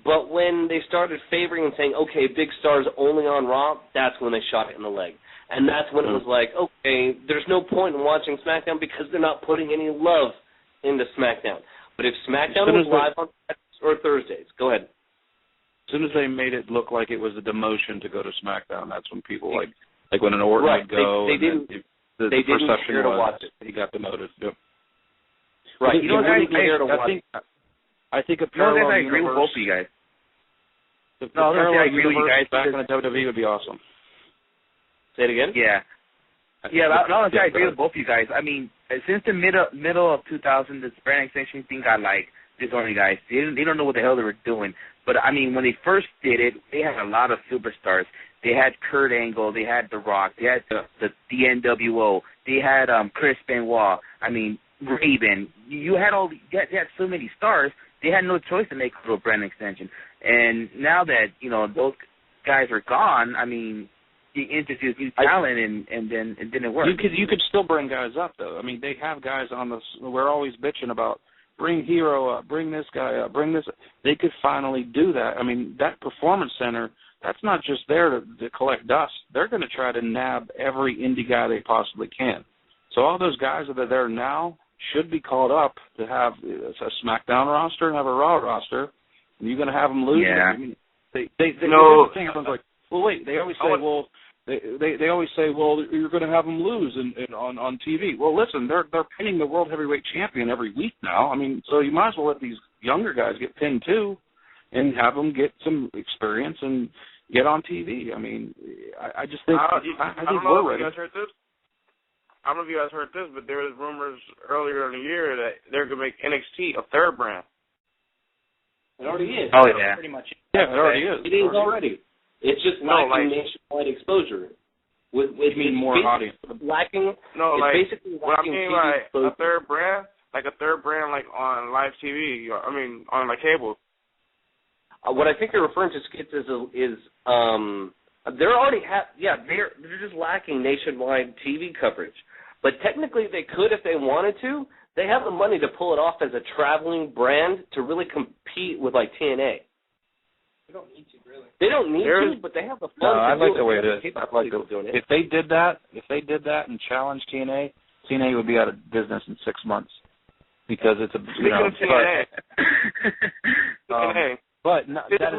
but when they started favoring and saying, okay, big stars only on Raw, that's when they shot it in the leg. And that's when it was like, okay, there's no point in watching SmackDown because they're not putting any love into SmackDown. But if SmackDown was live on Saturdays or Thursdays, go ahead. As soon as they made it look like it was a demotion to go to SmackDown, that's when people like when an Orton would go, they didn't care to watch it. He got demoted. Yep. Right. You know what, I think a parallel I agree with both of you guys. I agree with you guys. Back in the WWE would be awesome. Say it again? Yeah. I agree with both of you guys. I mean, since the middle of 2000, this brand extension thing got like disorganized, guys. They don't know what the hell they were doing. But I mean, when they first did it, they had a lot of superstars. They had Kurt Angle, they had The Rock, they had the NWO, they had Chris Benoit. I mean, Raven. You had so many stars. They had no choice to make a little brand extension. And now that guys are gone, I mean, you introduce new talent and then it didn't work. You could still bring guys up though. I mean, they have guys on the. We're always bitching about bring Hero up, bring this guy up, bring this. They could finally do that. I mean, that performance center. That's not just there to collect dust. They're going to try to nab every indie guy they possibly can. So all those guys that are there now should be called up to have a SmackDown roster and have a Raw roster. And you're going to have them lose. Yeah. I mean, no. The thing, everyone's like, well, wait. They always say, well. They always say, well, you're going to have them lose on TV. Well, listen, they're pinning the world heavyweight champion every week now. I mean, so you might as well let these younger guys get pinned too, and have them get some experience and get on TV. I mean, I just think I think we're ready. I don't know if you guys heard this, but there was rumors earlier in the year that they're going to make NXT a third brand. It already is. Oh yeah, pretty much. Yeah, it already is. It is already. It's just lacking nationwide exposure. You mean more audience? Lacking. No, like basically what I lacking mean, TV like exposure. a third brand, like on live TV. I mean, on like cable. What I think you're referring to, Skits, is they're already they're just lacking nationwide TV coverage. But technically, they could if they wanted to. They have the money to pull it off as a traveling brand to really compete with like TNA. They don't need to, really. They don't need to, but they have the fun. I like the way it is. I like doing it. If they did that and challenged TNA would be out of business in 6 months because it's a TNA. But that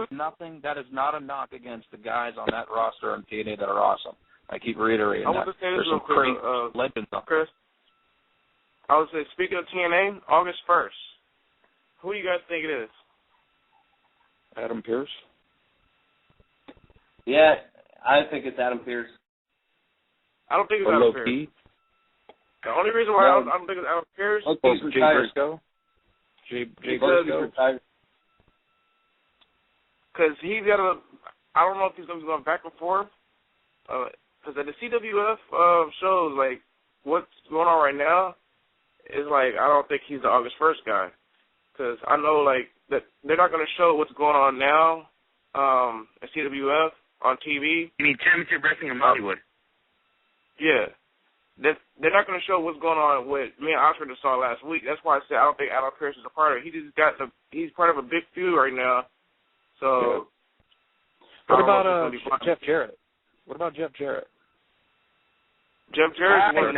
is not a knock against the guys on that roster on TNA that are awesome. I keep reiterating that. There's some great legends on Chris, I would say, speaking of TNA, August 1st, who do you guys think it is? Adam Pearce? Yeah, I think it's Adam Pearce. I don't think it's or Adam Low-Key? Pearce. The only reason why I don't think it's Adam Pearce is Jay Briscoe? Jay Briscoe? because he's got a. I don't know if he's going to be going back and forth. Because at the CWF shows, like, what's going on right now is, like, I don't think he's the August 1st guy. Because I know, like, that they're not going to show what's going on now at CWF on TV. You mean Championship Wrestling in Hollywood? Yeah. They're not going to show what's going on with me and Oscar just saw last week. That's why I said I don't think Adam Pearce is a part of it. He's part of a big feud right now. So. What about Jeff Jarrett? What about Jeff Jarrett? Jeff Jarrett's one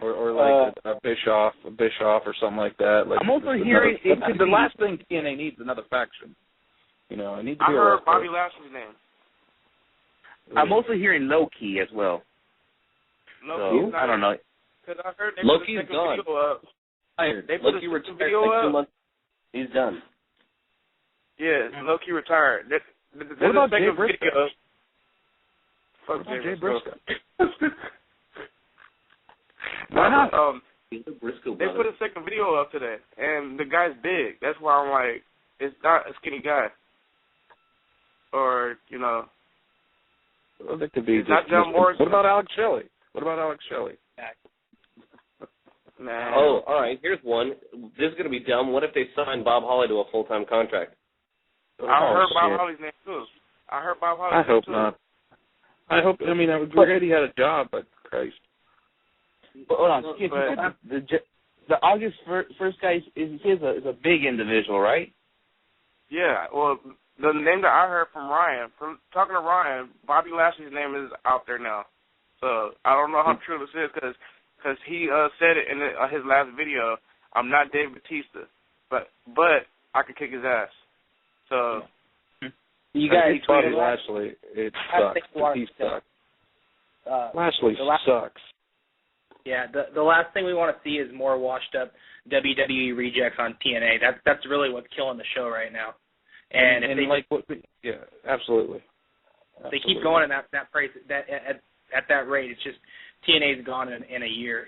or like a Bischoff or something like that. Like I'm also hearing the last thing TNA needs is another faction. You know, it needs to be. I heard Bobby Lashley's name. I'm also hearing Low-Key as well. Low-Key's I don't know. Because I heard they Low-Key's put a second video up. They put a retired video like 2 months. He's done. Yeah, Low-Key retired. What about Jay Briscoe? Fuck Jay Briscoe. Why not? He's a Briscoe they brother. put a second video up today, and the guy's big. That's why I'm like, it's not a skinny guy. Or, you know. Well, that could be it's not John Morrison. What about Alex Shelley? Nah. Oh, all right. Here's one. This is going to be dumb. What if they sign Bob Holly to a full-time contract? I heard Bob Holly's name too. I hope not. I mean, I would forget he had a job, but Christ. But hold on. The August 1st guy is a big individual, right? Yeah. Well, the name that I heard from Ryan, from talking to Ryan, Bobby Lashley's name is out there now. So I don't know how true this is because he said it in his last video. I'm not Dave Bautista, but I could kick his ass. So you guys, Bobby Lashley, it sucks. He sucks. Lashley sucks. Yeah, the last thing we want to see is more washed up WWE rejects on TNA. That's really what's killing the show right now. And absolutely. They keep going at that price at that rate. It's just TNA's gone in a year.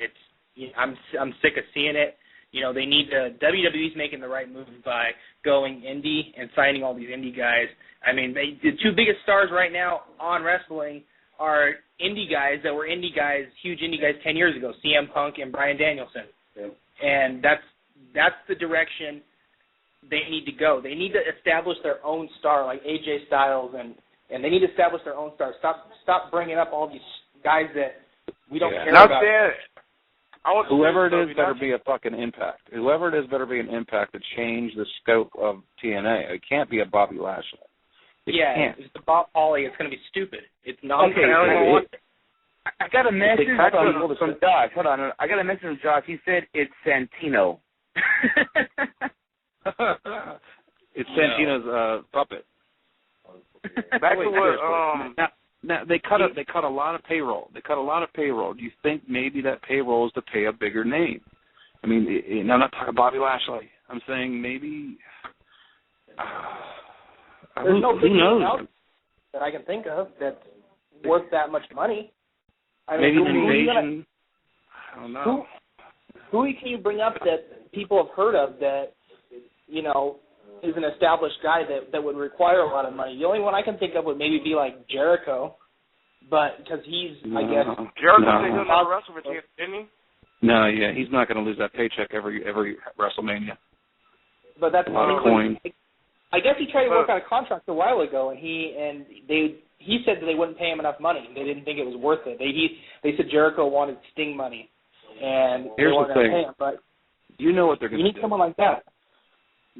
I'm sick of seeing it. You know, they need to. WWE's making the right move by going indie and signing all these indie guys. I mean, the two biggest stars right now on wrestling are indie guys that were indie guys, huge indie guys 10 years ago, CM Punk and Bryan Danielson. Yeah. And that's the direction they need to go. They need to establish their own star, like AJ Styles, and they need to establish their own star. Stop bringing up all these guys that we don't care about. Whoever it is better be a fucking Impact. Whoever it is better be an Impact to change the scope of TNA. It can't be a Bobby Lashley. It's the Bob Holly. It's going to be stupid. It's not. Okay, I got a message from Josh. Hold on. I got a message from Josh. He said it's Santino. It's Santino's puppet. Back to what now they cut a lot of payroll. They cut a lot of payroll. Do you think maybe that payroll is to pay a bigger name? I mean, I'm not talking Bobby Lashley. I'm saying maybe. There's no big who knows name that I can think of that's worth that much money. I mean, maybe an invasion. I don't know. Who can you bring up that people have heard of that, you know, is an established guy that would require a lot of money? The only one I can think of would maybe be like Jericho, but because he's, I guess. Jericho said he'll never wrestle for TNA, didn't he? No, yeah, he's not going to lose that paycheck every WrestleMania. But that's a lot of coin. I guess he tried to work out a contract a while ago, and he said that they wouldn't pay him enough money. They didn't think it was worth it. They said Jericho wanted Sting money, and here's they weren't going to pay him. But you know what they're going to do. You need someone like that.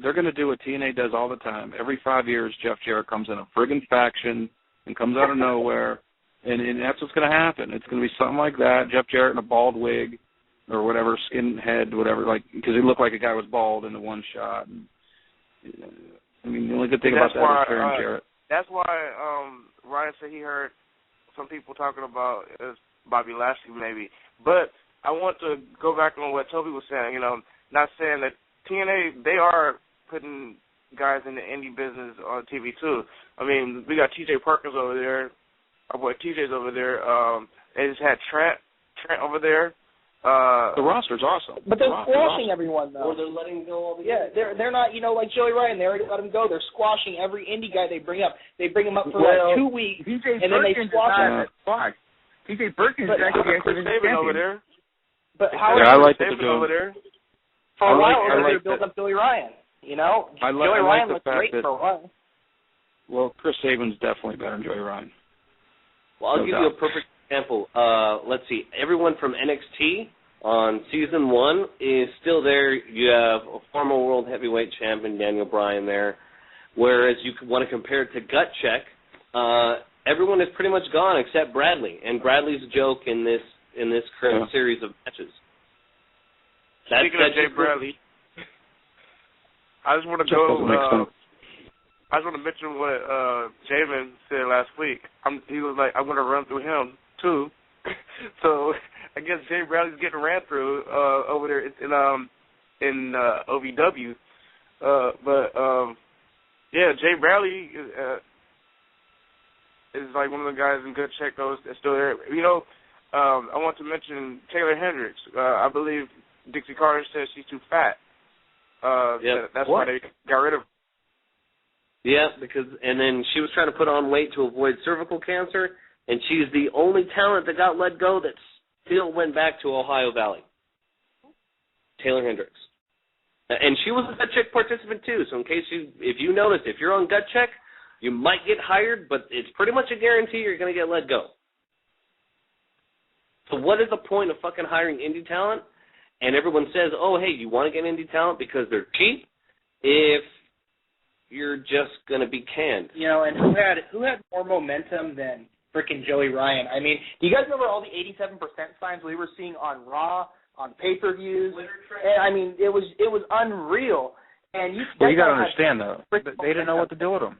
They're going to do what TNA does all the time. Every 5 years, Jeff Jarrett comes in a friggin' faction and comes out of nowhere, and that's what's going to happen. It's going to be something like that. Jeff Jarrett in a bald wig or whatever, skinhead, whatever, like because he looked like a guy was bald in the one shot. And, I mean, the only good thing about that is Karen Jarrett. That's why Ryan said he heard some people talking about Bobby Lashley maybe. But I want to go back on what Toby was saying, you know, not saying that TNA, they are putting guys in the indie business on TV too. I mean, we got TJ Perkins over there. Our boy TJ's over there. They just had Trent over there. The roster's awesome. But they're squashing everyone, though. Or they're letting go all the they're not, you know, like Joey Ryan. They already let him go. They're squashing every indie guy they bring up. They bring him up for like 2 weeks, and then they squash him. TJ Perkins is actually Chris Sabin over there. But how I like Sabin over there. For a while, they're going to build up Joey Ryan. You know, Joey Ryan looked great for a while. Well, Chris Sabin's definitely better than Joey Ryan. Well, I'll give you a perfect example. Let's see. Everyone from NXT on season 1 is still there. You have a former world heavyweight champion, Daniel Bryan, there. Whereas you want to compare it to Gut Check, everyone is pretty much gone except Bradley. And Bradley's a joke in this current series of matches. Speaking of Jay Bradley, I just want to go. I just want to mention what Jamin said last week. He was like, I'm going to run through him too. So I guess Jay Bradley's getting ran through over there in OVW. Yeah, Jay Bradley is like one of the guys in Good Check that's still there. You know, I want to mention Taylor Hendricks. I believe Dixie Carter says she's too fat. That's why they got rid of her. Yeah, and then she was trying to put on weight to avoid cervical cancer, and she's the only talent that got let go that still went back to Ohio Valley. Taylor Hendricks. And she was a Gut Check participant too, so in case if you notice, if you're on Gut Check, you might get hired, but it's pretty much a guarantee you're going to get let go. So what is the point of fucking hiring indie talent? And everyone says, oh, hey, you want to get indie talent because they're cheap? If you're just going to be canned. You know, and who had more momentum than freaking Joey Ryan? I mean, do you guys remember all the 87% signs we were seeing on Raw, on pay-per-views? And, I mean, it was unreal. And you got to understand, though, they didn't know what to do with them.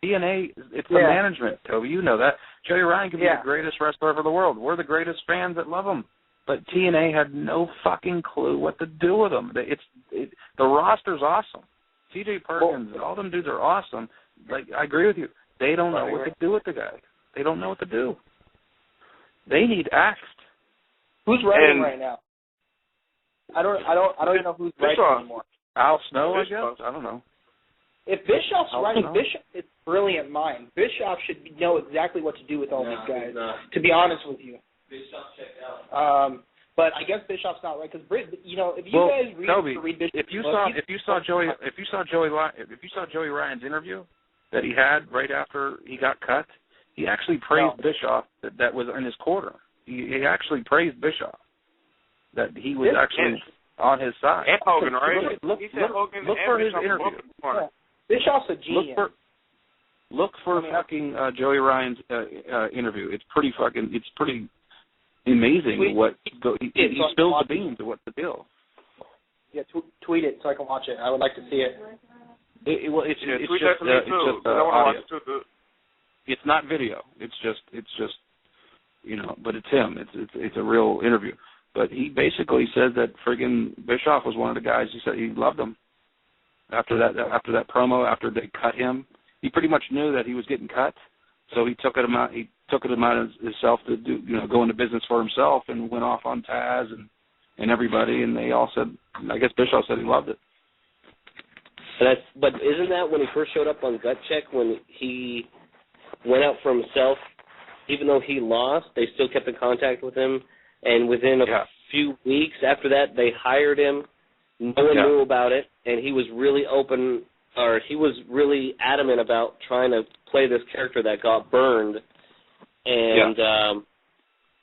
DNA, it's the management, Toby. You know that. Joey Ryan could be the greatest wrestler ever in the world. We're the greatest fans that love him. But TNA had no fucking clue what to do with him. The roster's awesome. TJ Perkins, all them dudes are awesome. Like, I agree with you. They don't know what to do with the guy. They don't know what to do. They need axed. Who's writing right now? I don't even know who's writing anymore. Al Snow, I guess. I don't know. If Bischoff's writing, Bischoff is a brilliant mind. Bischoff should know exactly what to do with all these guys. To be honest with you. Bischoff checked out. But I guess Bischoff's not right because if you guys read Bischoff's if you saw Joey Ryan's interview that he had right after he got cut, he actually praised Bischoff that was in his corner. He actually praised Bischoff that he was actually on his side. And Hogan, right? Look for his interview. Yeah. Bischoff's a genius. Look for fucking Joey Ryan's interview. It's pretty amazing what he spills the beans of what's the deal. Yeah, tweet it so I can watch it. I would like to see it. It's just audio. It's not video. It's just but it's him. It's a real interview. But he basically said that friggin' Bischoff was one of the guys. He said he loved him after that promo. After they cut him, he pretty much knew that he was getting cut, so he took it out. He took it out himself to do go into business for himself and went off on Taz and everybody, and they all said. I guess Bischoff said he loved it. But isn't that when he first showed up on Gut Check when he went out for himself? Even though he lost, they still kept in contact with him. And within a few weeks after that, they hired him. No one knew about it, and he was really open, or he was really adamant about trying to play this character that got burned. And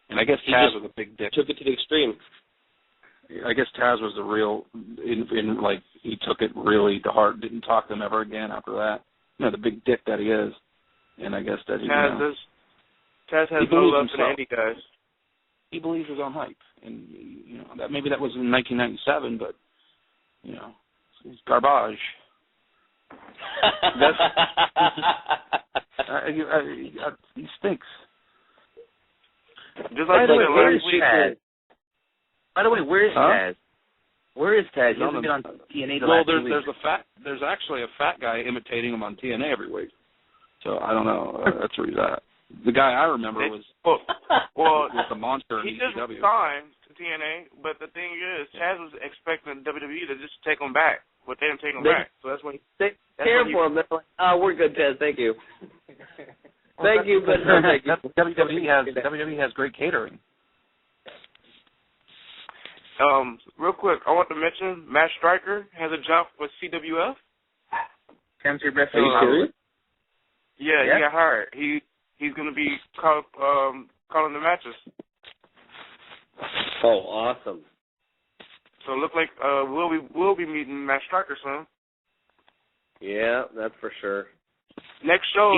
and I guess Taz was a big dick. Took it to the extreme. I guess Taz was the real, he took it really to heart. Didn't talk to him ever again after that. The big dick that he is, and I guess that Taz has no love for the indie guys. He believes his own hype, and that maybe that was in 1997, but it's garbage. He stinks. Just like last week. By the way, where is Taz? Where is Taz? He hasn't been on TNA the last 2 weeks. There's actually a fat guy imitating him on TNA every week. So I don't know. That's where he's at. The guy I remember was the monster in ECW. He just signed to TNA, but the thing is, Taz was expecting WWE to just take him back, but they didn't take him back. So that's when they care for him. They're like, we're good, Taz. Thank you. Thank you, but no thank you. WWE has great catering. Real quick, I want to mention Matt Striker has a job with CWF. Championship Wrestling. Are you serious? Yeah, he got hired. He's going to be calling the matches. Oh, awesome! So it looks like we'll be meeting Matt Striker soon. Yeah, that's for sure. Next show,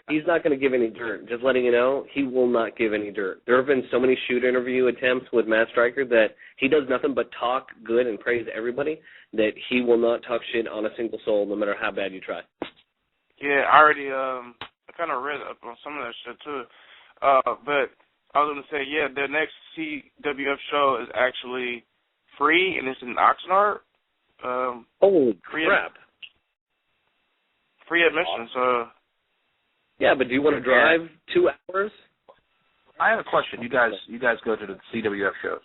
he's not going to give any dirt. Just letting you know, he will not give any dirt. There have been so many shoot interview attempts with Matt Striker that he does nothing but talk good and praise everybody, that he will not talk shit on a single soul, no matter how bad you try. Yeah, I already I kind of read up on some of that shit too. But I was going to say, the next CWF show is actually free, and it's in Oxnard. Holy crap. Free admission, so... Yeah, but do you want to drive 2 hours? I have a question. You guys go to the CWF shows.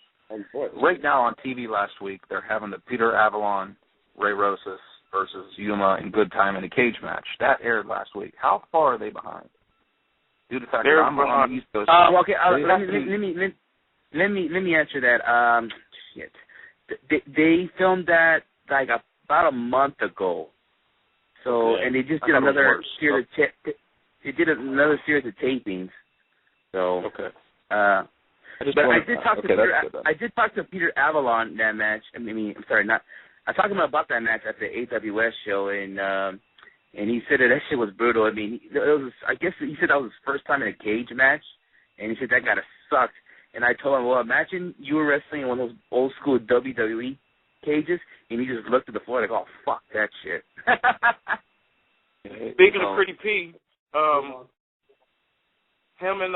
Right now on TV last week, they're having the Peter Avalon, Ray Rosas versus Yuma in Good Time in a cage match. That aired last week. How far are they behind? Due to the fact that I'm on the East Coast. Okay, let me answer that. They filmed that like about a month ago. So and they just did another series. They did another series of tapings. So I did talk to Peter Avalon that match. I talked to him about that match at the AWS show, and he said that shit was brutal. I mean, I guess he said that was his first time in a cage match, and he said that gotta sucked. And I told him, well, imagine you were wrestling in one of those old school WWE cages, and he just looked at the floor like, oh, fuck that shit. Speaking of Pretty P, him and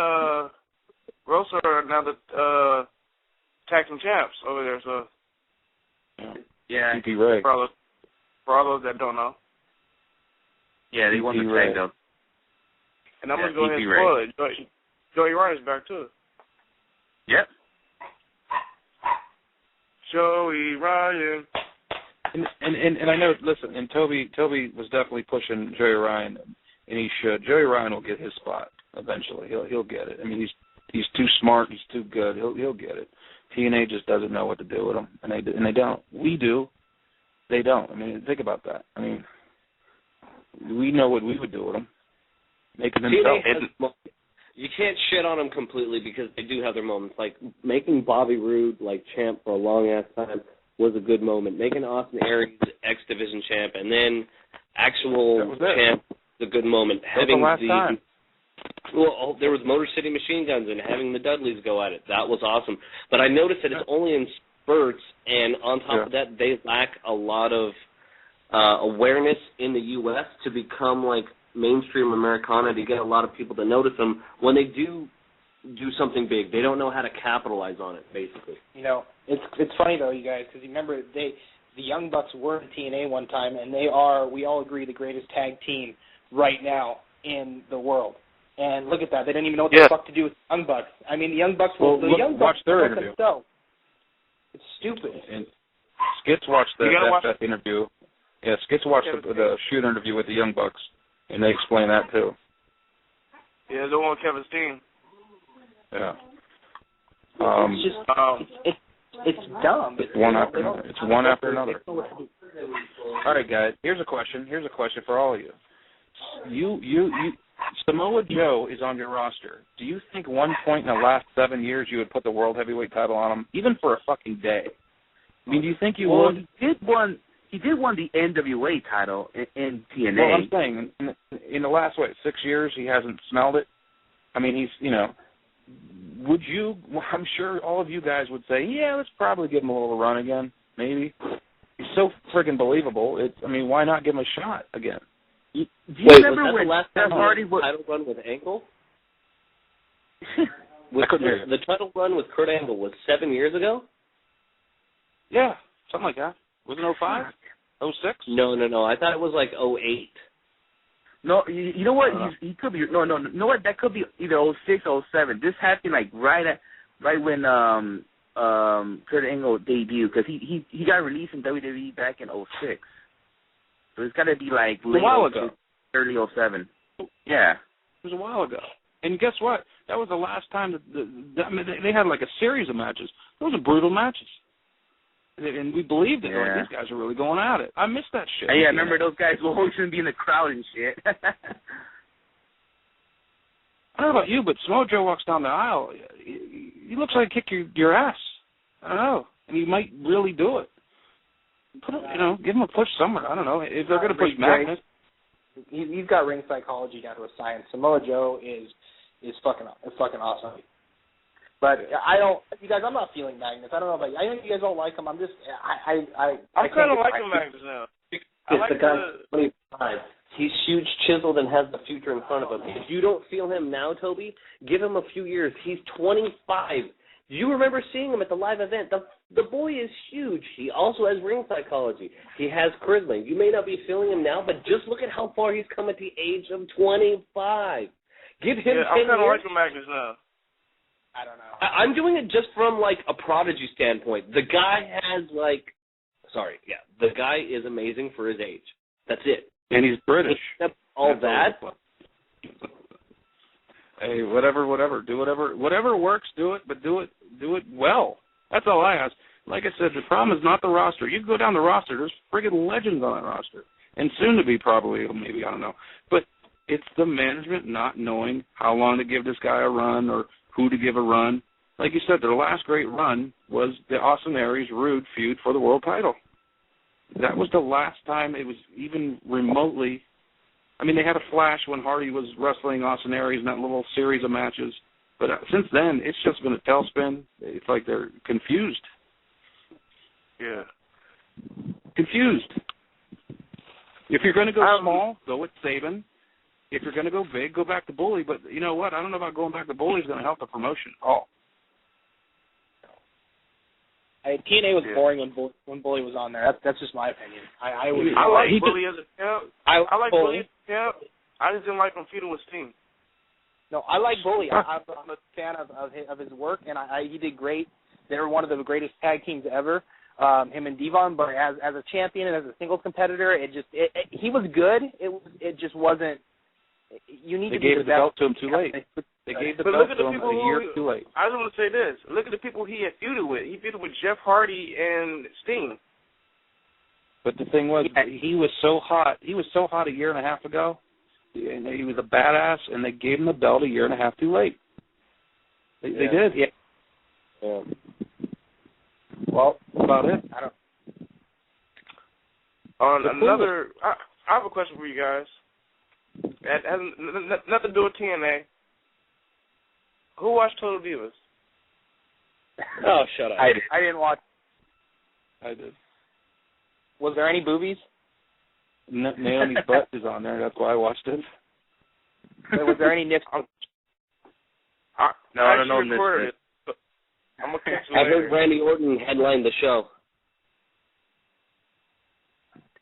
Rosa are now the tag team champs over there, so... Yeah. P.P. Ray. For all those that don't know. Yeah, they won the tag, though. And I'm going to go ahead and spoil it. Joey Ryan's back, too. Yep. Joey Ryan. And I know, listen, and Toby was definitely pushing Joey Ryan, and he should. Joey Ryan will get his spot eventually. He'll get it. I mean, he's too smart. He's too good. He'll get it. TNA just doesn't know what to do with them, and they don't. We do. They don't. I mean, think about that. I mean, we know what we would do with them. Making them you can't shit on them completely because they do have their moments. Like making Bobby Roode like champ for a long ass time was a good moment. Making Austin Aries X Division champ and then actual champ was a good moment. Having the last time. Well, there was Motor City Machine Guns and having the Dudleys go at it. That was awesome. But I noticed that it's only in spurts, and on top of that, they lack a lot of awareness in the U.S. to become like mainstream Americana, to get a lot of people to notice them. When they do something big, they don't know how to capitalize on it, basically. You know, it's funny, though, you guys, because you remember the Young Bucks were in TNA one time, and they are, we all agree, the greatest tag team right now in the world. And look at that. They didn't even know what the fuck to do with the Young Bucks. I mean, the Young Bucks watch their interview. Themselves. It's stupid. And Skits watched that interview. Yeah, Skits watched the shoot interview with the Young Bucks, and they explain that too. Yeah, the one with Kevin Steen. Yeah. It's just it's dumb. It's one after another. All right, guys. Here's a question for all of you. You Samoa Joe is on your roster. Do you think one point in the last 7 years you would put the World Heavyweight title on him, even for a fucking day? I mean, do you think you would? He did won the NWA title in TNA. Well, I'm saying, in the last, 6 years, he hasn't smelled it? I mean, he's, would you, I'm sure all of you guys would say, yeah, let's probably give him a little run again, maybe. He's so friggin' believable. Why not give him a shot again? Do you remember when Jeff Hardy was title run with Angle? The title run with Kurt Angle was 7 years ago? Yeah, something like that. Was it 05? 06? No. I thought it was like 08. No, you know what? He could be. No. You know what? That could be either 06 or 07. This happened like right when Kurt Angle debuted, because he got released in WWE back in 06. So it's got to be like late a while ago, early 07. Yeah, it was a while ago. And guess what? That was the last time they had like a series of matches. Those were brutal matches. And we believed it. Like, these guys are really going at it. I miss that shit. Yeah, I remember those guys were always going to be in the crowd and shit. I don't know about you, but Samoa Joe walks down the aisle. He looks like he kick your ass. I don't know. And he might really do it. Give him a push somewhere. I don't know. If they're going to push Magnus. He's got ring psychology down to a science. Samoa Joe is fucking awesome. But you guys, I'm not feeling Magnus. I don't know about you. I know you guys don't like him. I'm just, I'm kind of liking Magnus now. I like the guy 25. He's huge, chiseled, and has the future in front of him. If you don't feel him now, Toby, give him a few years. He's 25. Do you remember seeing him at the live event? The boy is huge. He also has ring psychology. He has charisma. You may not be feeling him now, but just look at how far he's come at the age of 25. Give him 10 years. I'm kind of liking Magnus now. I don't know. I'm doing it just from, like, a prodigy standpoint. The guy has, the guy is amazing for his age. That's it. And he's British. Except all that. Hey, whatever. Do whatever works, do it, but do it well. That's all I ask. Like I said, the problem is not the roster. You can go down the roster. There's friggin' legends on that roster. And soon to be probably, maybe, I don't know. But it's the management not knowing how long to give this guy a run or who to give a run. Like you said, their last great run was the Austin Aries Rude feud for the world title. That was the last time it was even remotely. I mean, they had a flash when Hardy was wrestling Austin Aries in that little series of matches. But since then, it's just been a tailspin. It's like they're confused. Yeah. Confused. If you're going to go small, go with Saban. If you're going to go big, go back to Bully. But you know what? I don't know about going back to Bully is going to help the promotion at all. TNA was boring when Bully was on there. That's just my opinion. I like Bully as a champ. I like Bully as a champ. I just didn't like him feuding with Sting. No, I like Bully. I'm a fan of his work, and he did great. They were one of the greatest tag teams ever. Him and Devon, but as a champion and as a singles competitor, he was good. It just wasn't. You need they to be gave the belt to him too late. They gave the but belt look at to the him people a year too late. I just want to say this. Look at the people he had feuded with. He feuded with Jeff Hardy and Sting. But the thing was, he was so hot. He was so hot a year and a half ago. And he was a badass, and they gave him the belt a year and a half too late. They did. Yeah. Well, that's about it. I don't. On another, I have a question for you guys. It has nothing to do with TNA. Who watched Total Divas? Oh, shut up. I didn't watch. I did. Was there any boobies? Naomi's butt is on there. That's why I watched it. Was there any nips? No, I don't know this. I'm gonna catch you I later. heard Randy Orton headlined the show.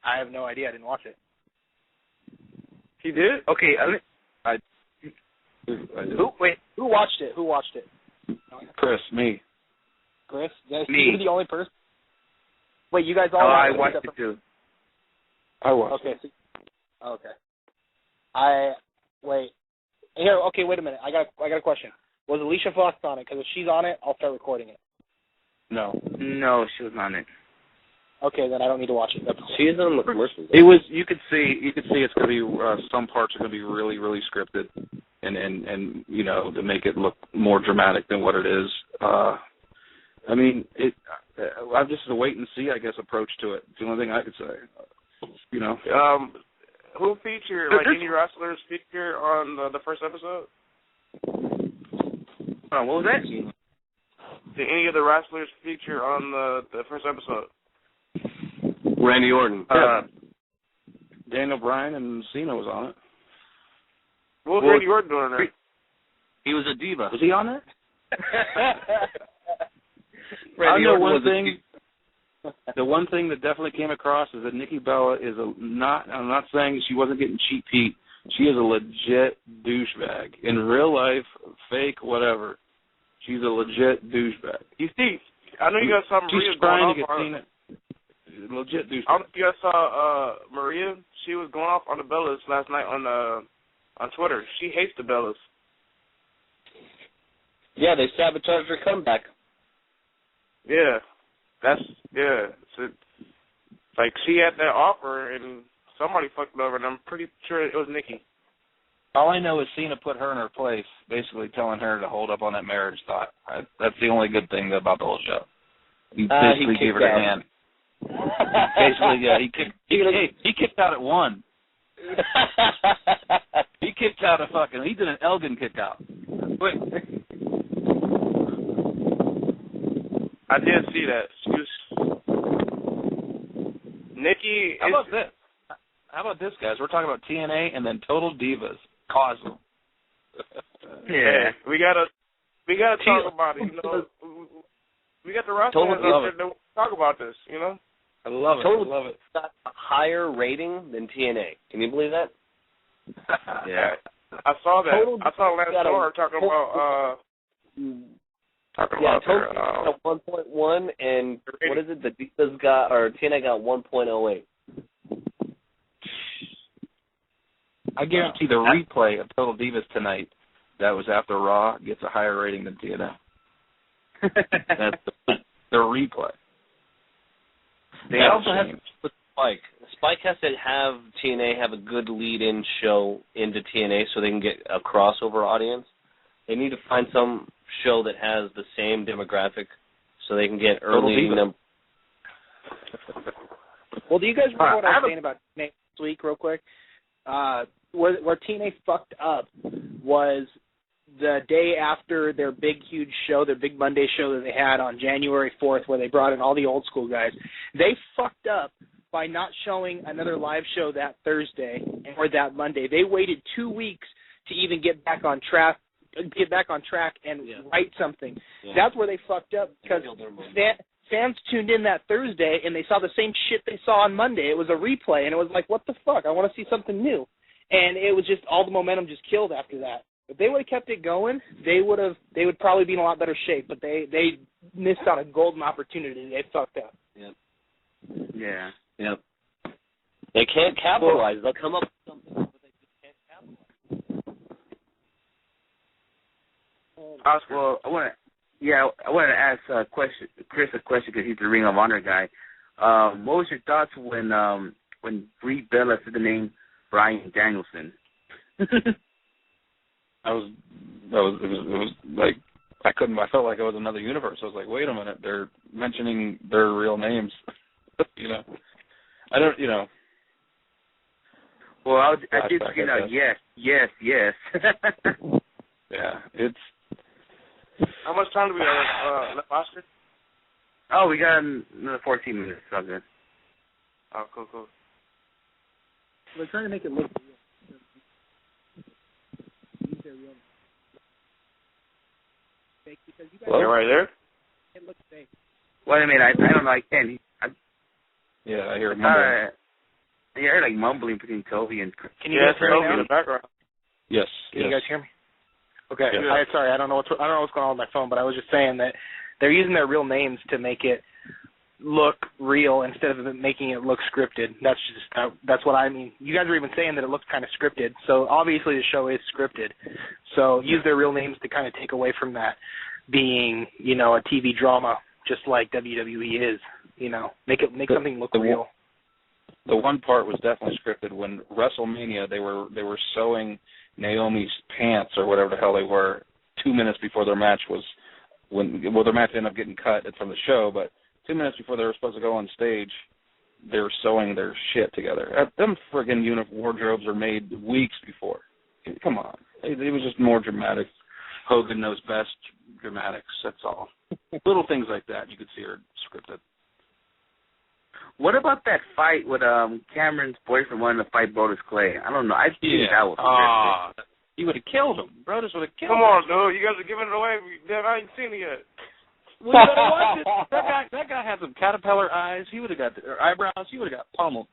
I have no idea. I didn't watch it. He did? Okay. I did. Who watched it? Who watched it? Chris, me. Chris? Me. You're the only person? Wait, you guys all I watched watched it too. I watched it. Okay. Wait. Here, okay, wait a minute. I got a question. Was Alicia Fox on it? Because if she's on it, I'll start recording it. No. No, she was on it. Okay, then I don't need to watch it. She's on the commercials. It was. You could see it's going to be some parts are going to be really, really scripted, and you know, to make it look more dramatic than what it is. I mean, I'm just a wait and see, I guess, approach to it. It's the only thing I could say. You know. Who featured, like, any wrestlers feature on the first episode? What was that? Did any of the wrestlers feature on the first episode? Randy Orton. Daniel Bryan and Cena was on it. What was Randy Orton doing there? He was a diva. Was he on it? Randy I know Orton one was thing. The one thing that definitely came across is that Nikki Bella is I'm not saying she wasn't getting cheap heat. She is a legit douchebag. In real life, fake, whatever. She's a legit douchebag. You see, I know you guys saw Maria She's trying going to off get Cena. Legit douchebag. I don't know if you guys saw Maria. She was going off on the Bellas last night on Twitter. She hates the Bellas. Yeah, they sabotaged her comeback. Yeah. So, like, she had that offer, and somebody fucked it over, and I'm pretty sure it was Nikki. All I know is Cena put her in her place, basically telling her to hold up on that marriage thought. That's the only good thing about the whole show. He basically gave her the hand. Basically, yeah, he kicked out at 1. He kicked out he did an Elgin kick out. Quick. I did see that. She was... Nikki How about this, guys? We're talking about TNA and then Total Divas. Cosmo. Yeah. We gotta talk about it, you know. We got the wrestlers out there to talk about this, you know. I love it. Total I love it. Got a higher rating than TNA. Can you believe that? Yeah. I saw that. I saw Lance Storm talking about Total got 1.1, and what is it? The Divas got, or TNA got 1.08. I guarantee the replay of Total Divas tonight, that was after Raw, gets a higher rating than TNA. That's the replay. They also have to put Spike. Spike has to have TNA have a good lead-in show into TNA so they can get a crossover audience. They need to find some show that has the same demographic so they can get early number. Well, do you guys remember what I was saying about TNA this week, real quick? Where TNA fucked up was the day after their big, huge show, their big Monday show that they had on January 4th, where they brought in all the old school guys. They fucked up by not showing another live show that Thursday or that Monday. They waited 2 weeks to even get back on track and write something. Yeah. That's where they fucked up, because fans tuned in that Thursday and they saw the same shit they saw on Monday. It was a replay, and it was like, what the fuck? I want to see something new. And it was just, all the momentum just killed after that. If they would have kept it going, they would probably be in a lot better shape. But they missed out a golden opportunity. They fucked up. Yep. Yeah. Yep. They can't capitalize. They'll come up with something, but they just can't capitalize. Oscar. Well, I want to ask Chris a question because he's the Ring of Honor guy. What was your thoughts when Brie Bella said the name Bryan Danielson? It was like I felt like it was another universe. I was like, wait a minute, they're mentioning their real names. I don't. Well, I did get out. Yes. Yeah, it's. How much time do we have left, Oscar? Oh, we got another 14 minutes. All good. Oh, cool. We're trying to make it look real. Because you guys right there? It looks fake. Wait a minute. I don't know. I can't. Yeah, I hear it mumbling. I hear like mumbling between Toby and. Can you guys hear me in the background? Yes. Can you guys hear me? Okay. Yeah. Sorry, I don't know what's going on with my phone, but I was just saying that they're using their real names to make it look real instead of making it look scripted. That's what I mean. You guys were even saying that it looks kind of scripted, so obviously the show is scripted. So use their real names to kind of take away from that being, a TV drama, just like WWE is. Make something look real. The one part was definitely scripted. When WrestleMania, they were sewing Naomi's pants or whatever the hell they were 2 minutes before their match was. Their match ended up getting cut from the show, but 2 minutes before they were supposed to go on stage, they were sewing their shit together. Them friggin' wardrobes were made weeks before. Come on. It was just more dramatic. Hogan knows best dramatics, that's all. Little things like that you could see are scripted. What about that fight with Cameron's boyfriend wanting to fight Brodus Clay? I don't know. I think that was he would have killed him. Brodus would have killed him. Come on, dude. You guys are giving it away. I ain't seen it yet. Well, you better watch it. That guy had some caterpillar eyes. He would have got eyebrows. He would have got pummeled.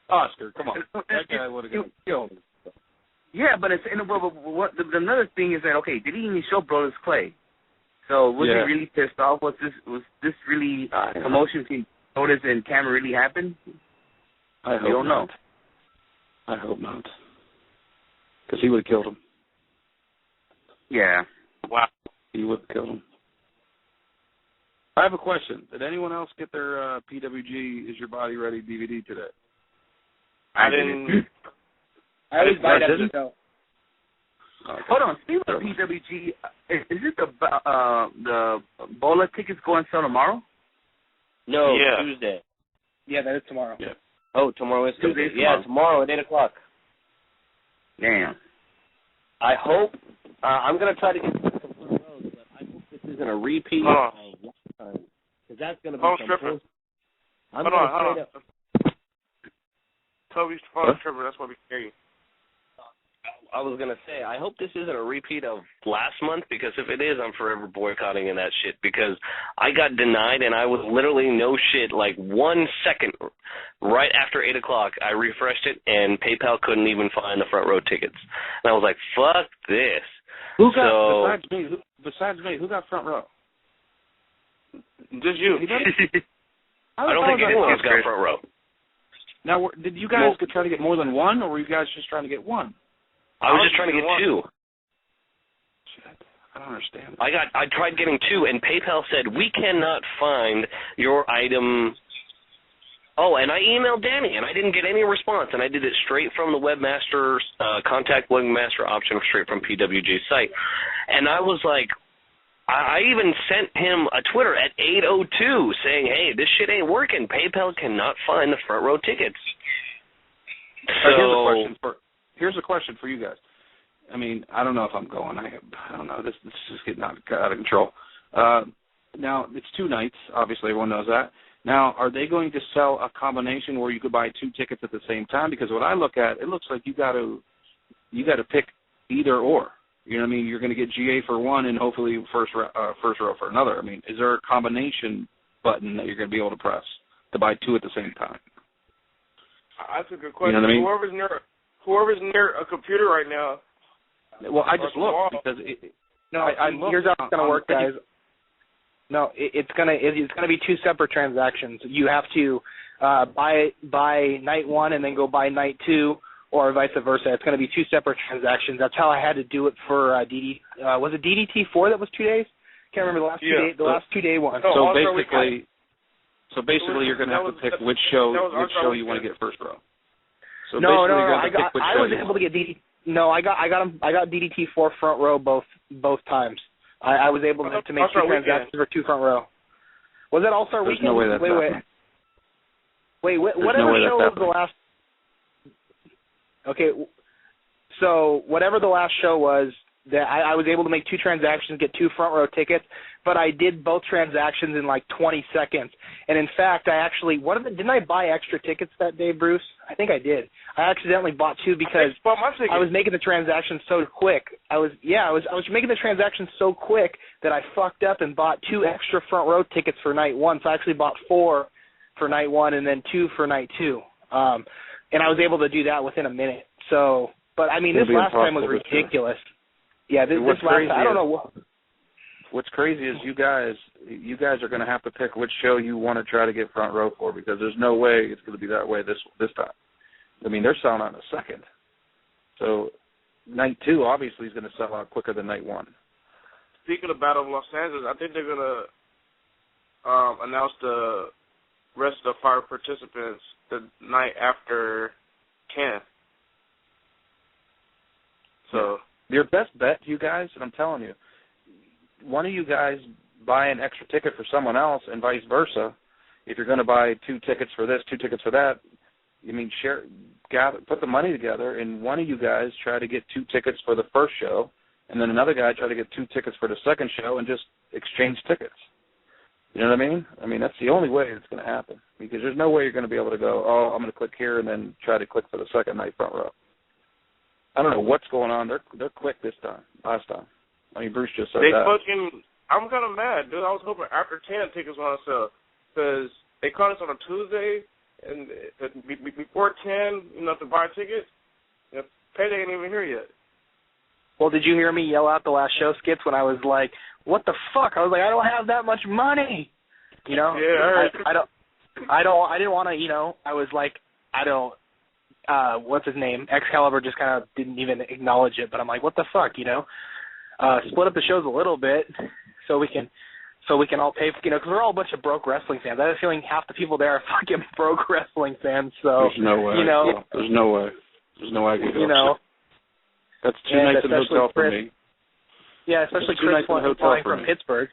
Oscar, come on. That guy would have got killed. Yeah, but another thing is that, okay, did he even show Brodus Clay? So was he really pissed off? Was this really commotion between Brodus and Cameron really happened? I don't know. I hope not. Because he would have killed him. Yeah. Wow. He would have killed him. I have a question. Did anyone else get their PWG Is Your Body Ready DVD today? I didn't. I always buy that show. Okay. Hold on. Speaking of PWG, is it the Bola tickets go on sale tomorrow? No, Tuesday. Yeah, that is tomorrow. Yeah. Oh, tomorrow is Tuesday. Tomorrow. Yeah, tomorrow at 8:00. Damn. I hope I'm going to try to get some front rows, but I hope this isn't a repeat of last time, because that's going to be some bullshit. Hold on. Toby's phone tripping. That's why we hear you. I was going to say, I hope this isn't a repeat of last month, because if it is, I'm forever boycotting and that shit, because I got denied, and I was literally no shit, like 1 second right after 8:00, I refreshed it, and PayPal couldn't even find the front row tickets. And I was like, fuck this. Besides me, who got front row? Just you. I don't think anyone else got front row. Now, did you guys try to get more than one, or were you guys just trying to get one? I was just trying to get two. Shit, I don't understand. I tried getting two, and PayPal said, we cannot find your item. Oh, and I emailed Danny, and I didn't get any response, and I did it straight from the webmaster's contact webmaster option straight from PWG's site. And I was like, I even sent him a Twitter at 8:02 saying, hey, this shit ain't working. PayPal cannot find the front row tickets. So here's a question for you guys. I mean, I don't know if I'm going. I don't know. This is just getting out of control. Now, it's 2 nights. Obviously, everyone knows that. Now, are they going to sell a combination where you could buy 2 tickets at the same time? Because what I look at, it looks like you got to pick either or. You know what I mean? You're going to get GA for one and hopefully first row for another. I mean, is there a combination button that you're going to be able to press to buy 2 at the same time? That's a good question. You know what I mean? Whoever's near a computer right now. Well, I just looked because here's how it's going to work, guys. No, it's gonna be 2 separate transactions. You have to buy night 1 and then go buy night 2, or vice versa. It's going to be 2 separate transactions. That's how I had to do it for was it DDT4 that was 2 days? Can't remember the last 2 day. The last 2 day one. So basically, you're going to have to pick which show you want to get first row. So no. I was able to get DDT. No, I got DDT4 front row both times. I was able to make 2 transactions for 2 front row. Was that All-Star Weekend? There's no way that's happening. Wait, whatever show was the last... Okay, so whatever the last show was, that I was able to make 2 transactions, get 2 front row tickets, but I did both transactions in like 20 seconds. And in fact, I actually... didn't I buy extra tickets that day, Bruce? I think I did. I accidentally bought 2 because I was making the transaction so quick. I was making the transaction so quick that I fucked up and bought 2 extra front row tickets for night 1. So I actually bought 4 for night 1 and then 2 for night 2. And I was able to do that within a minute. So, but I mean, this last time was ridiculous. Yeah, this last time, I don't know what. What's crazy is you guys are going to have to pick which show you want to try to get front row for, because there's no way it's going to be that way this time. I mean, they're selling out in a second. So night 2 obviously is going to sell out quicker than night 1. Speaking of Battle of Los Angeles, I think they're going to announce the rest of the 5 participants the night after 10. So your best bet, you guys, and I'm telling you, one of you guys buy an extra ticket for someone else, and vice versa. If you're going to buy 2 tickets for this, 2 tickets for that, put the money together, and one of you guys try to get 2 tickets for the first show, and then another guy try to get 2 tickets for the second show, and just exchange tickets. You know what I mean? I mean, that's the only way it's going to happen, because there's no way you're going to be able to go, oh, I'm going to click here and then try to click for the second night front row. I don't know what's going on. They're quick this time. Last time, I mean, Bruce just said that. I'm kind of mad, dude. I was hoping after 10 tickets want to sell, because they caught us on a Tuesday, and before 10, to buy tickets, payday ain't even here yet. Well, did you hear me yell out the last show skits when I was like, what the fuck? I was like, I don't have that much money. You know? Yeah, I didn't want to, I was like, what's his name? Excalibur just kind of didn't even acknowledge it, but I'm like, what the fuck, split up the shows a little bit so we can all pay, because we're all a bunch of broke wrestling fans. I have a feeling half the people there are fucking broke wrestling fans, so, there's no way. There's no way. There's no way I could go. That's 2 nights in the hotel for me. Yeah, especially Chris flying from Pittsburgh.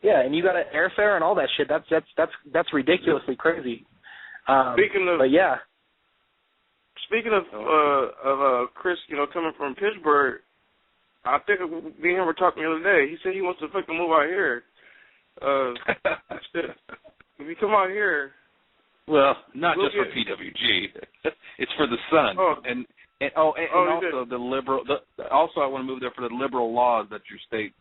Yeah, and you got an airfare and all that shit. That's ridiculously crazy. Speaking of Chris, coming from Pittsburgh, I think me and him were talking the other day. He said he wants to fucking move out here. If you come out here. Well, not just for PWG. It's for the Sun. Oh. And also the liberal. Also, I want to move there for the liberal laws that your state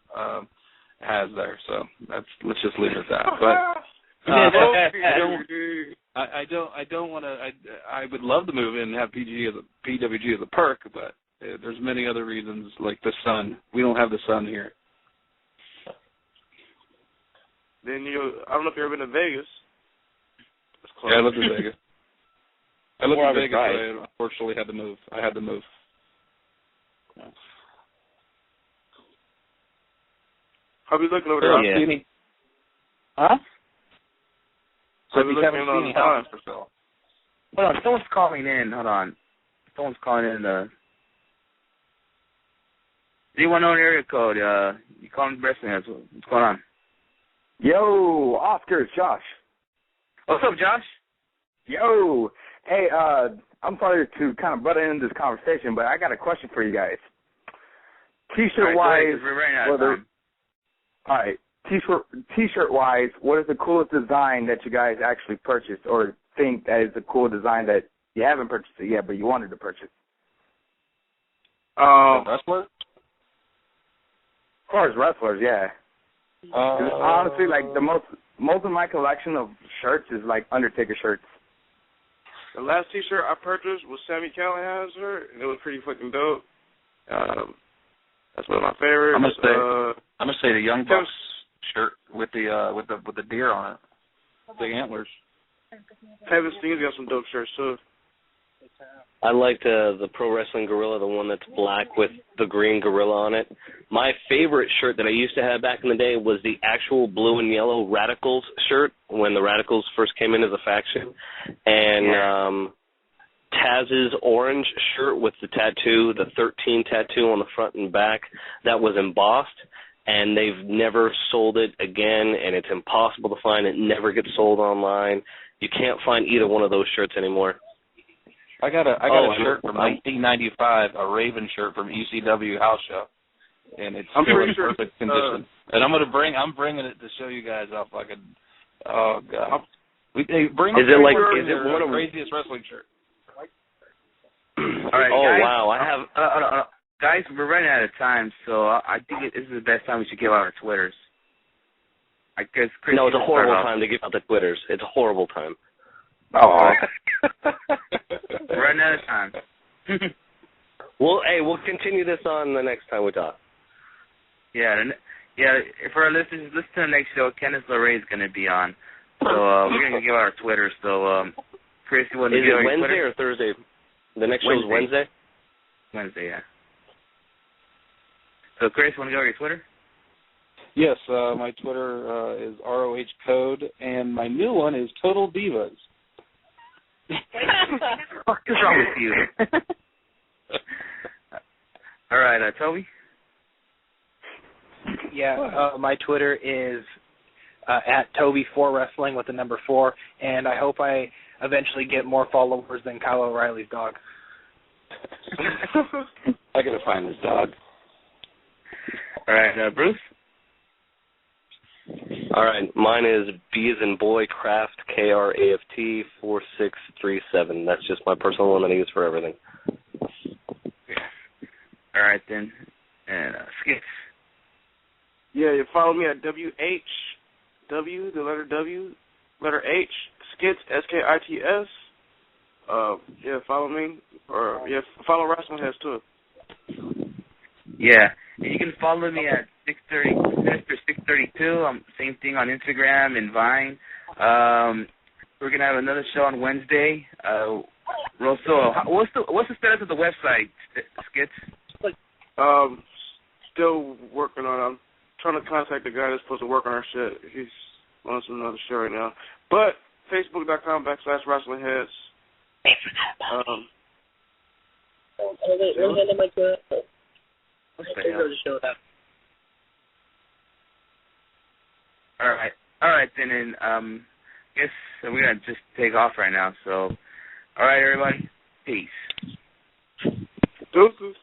has there. So let's just leave it at that. But I don't want to. I would love to move in and have PWG as a perk, but there's many other reasons, like the sun. We don't have the sun here. Then I don't know if you've ever been to Vegas. Yeah, I lived in Vegas. I lived in Vegas, but I unfortunately had to move. I had to move. Yeah. How you looking over there? Yeah. Huh? So if you haven't seen any houses for sale. Hold on, someone's calling in. Hold on. Someone's calling in. Anyone know an area code? You calling WrestlingHeads? What's going on? Yo, Oscar, it's Josh. What's up, Josh? Yo. Hey, I'm sorry to kind of butt into this conversation, but I got a question for you guys. T-shirt-wise, T-shirt-wise, what is the coolest design that you guys actually purchased or think that is a cool design that you haven't purchased it yet, but you wanted to purchase? Wrestler? As far as wrestlers, yeah. Honestly, like most of my collection of shirts is like Undertaker shirts. The last T-shirt I purchased was Sami Callihan's shirt, and it was pretty fucking dope. That's one of my favorites. I'm gonna say the Young Bucks shirt with the deer on it, the antlers. Kevin Steen's got some dope shirts too. I like the Pro Wrestling Gorilla, the one that's black with the green gorilla on it. My favorite shirt that I used to have back in the day was the actual blue and yellow Radicals shirt when the Radicals first came in as a faction. And Taz's orange shirt with the tattoo, the 13 tattoo on the front and back, that was embossed. And they've never sold it again, and it's impossible to find. It never gets sold online. You can't find either one of those shirts anymore. I got a shirt from 1995, a Raven shirt from ECW House Show, and it's still in perfect condition. And I'm bringing it to show you guys how fucking. Oh god! Is it one of the craziest wrestling shirt? All right, guys, wow! I have. Guys, we're running out of time, so I think this is the best time we should give out our Twitters. I guess Chris, no, it's a horrible time to give out the Twitters. It's a horrible time. Oh. We're running out of time. Well, hey, we'll continue this on the next time we talk. Yeah. For our listeners, listen to the next show. Kenneth LeRae is going to be on. So we're going to give out our Twitter. So, Chris, you want to give out your Twitter? Is it Wednesday or Thursday? The next show is Wednesday? Wednesday, yeah. So, Chris, you want to go over your Twitter? Yes, my Twitter is ROH Code, and my new one is Total Divas. What is wrong with you? All right, Toby? Yeah, my Twitter is at Toby4Wrestling with the number 4, and I hope I eventually get more followers than Kyle O'Reilly's dog. I gotta find this dog. All right, Bruce? All right, mine is B as in boy, Craft, KRAFT 4637. That's just my personal one that I use for everything. All right, then. And Skits. Yeah, you follow me at WHW, the letter W, letter H, Skits, SKITS. Yeah, follow me. Or, follow WrestlingHeads, too. Yeah, and you can follow me at 632. Same thing on Instagram and Vine. We're gonna have another show on Wednesday. Rosso, what's the status of the website, Skits? Still working on it. I'm trying to contact the guy that's supposed to work on our shit. He's on some other show right now. But Facebook.com/WrestlingHeads. All right, then, and guess we're gonna just take off right now. So, all right, everybody, peace. Deuces.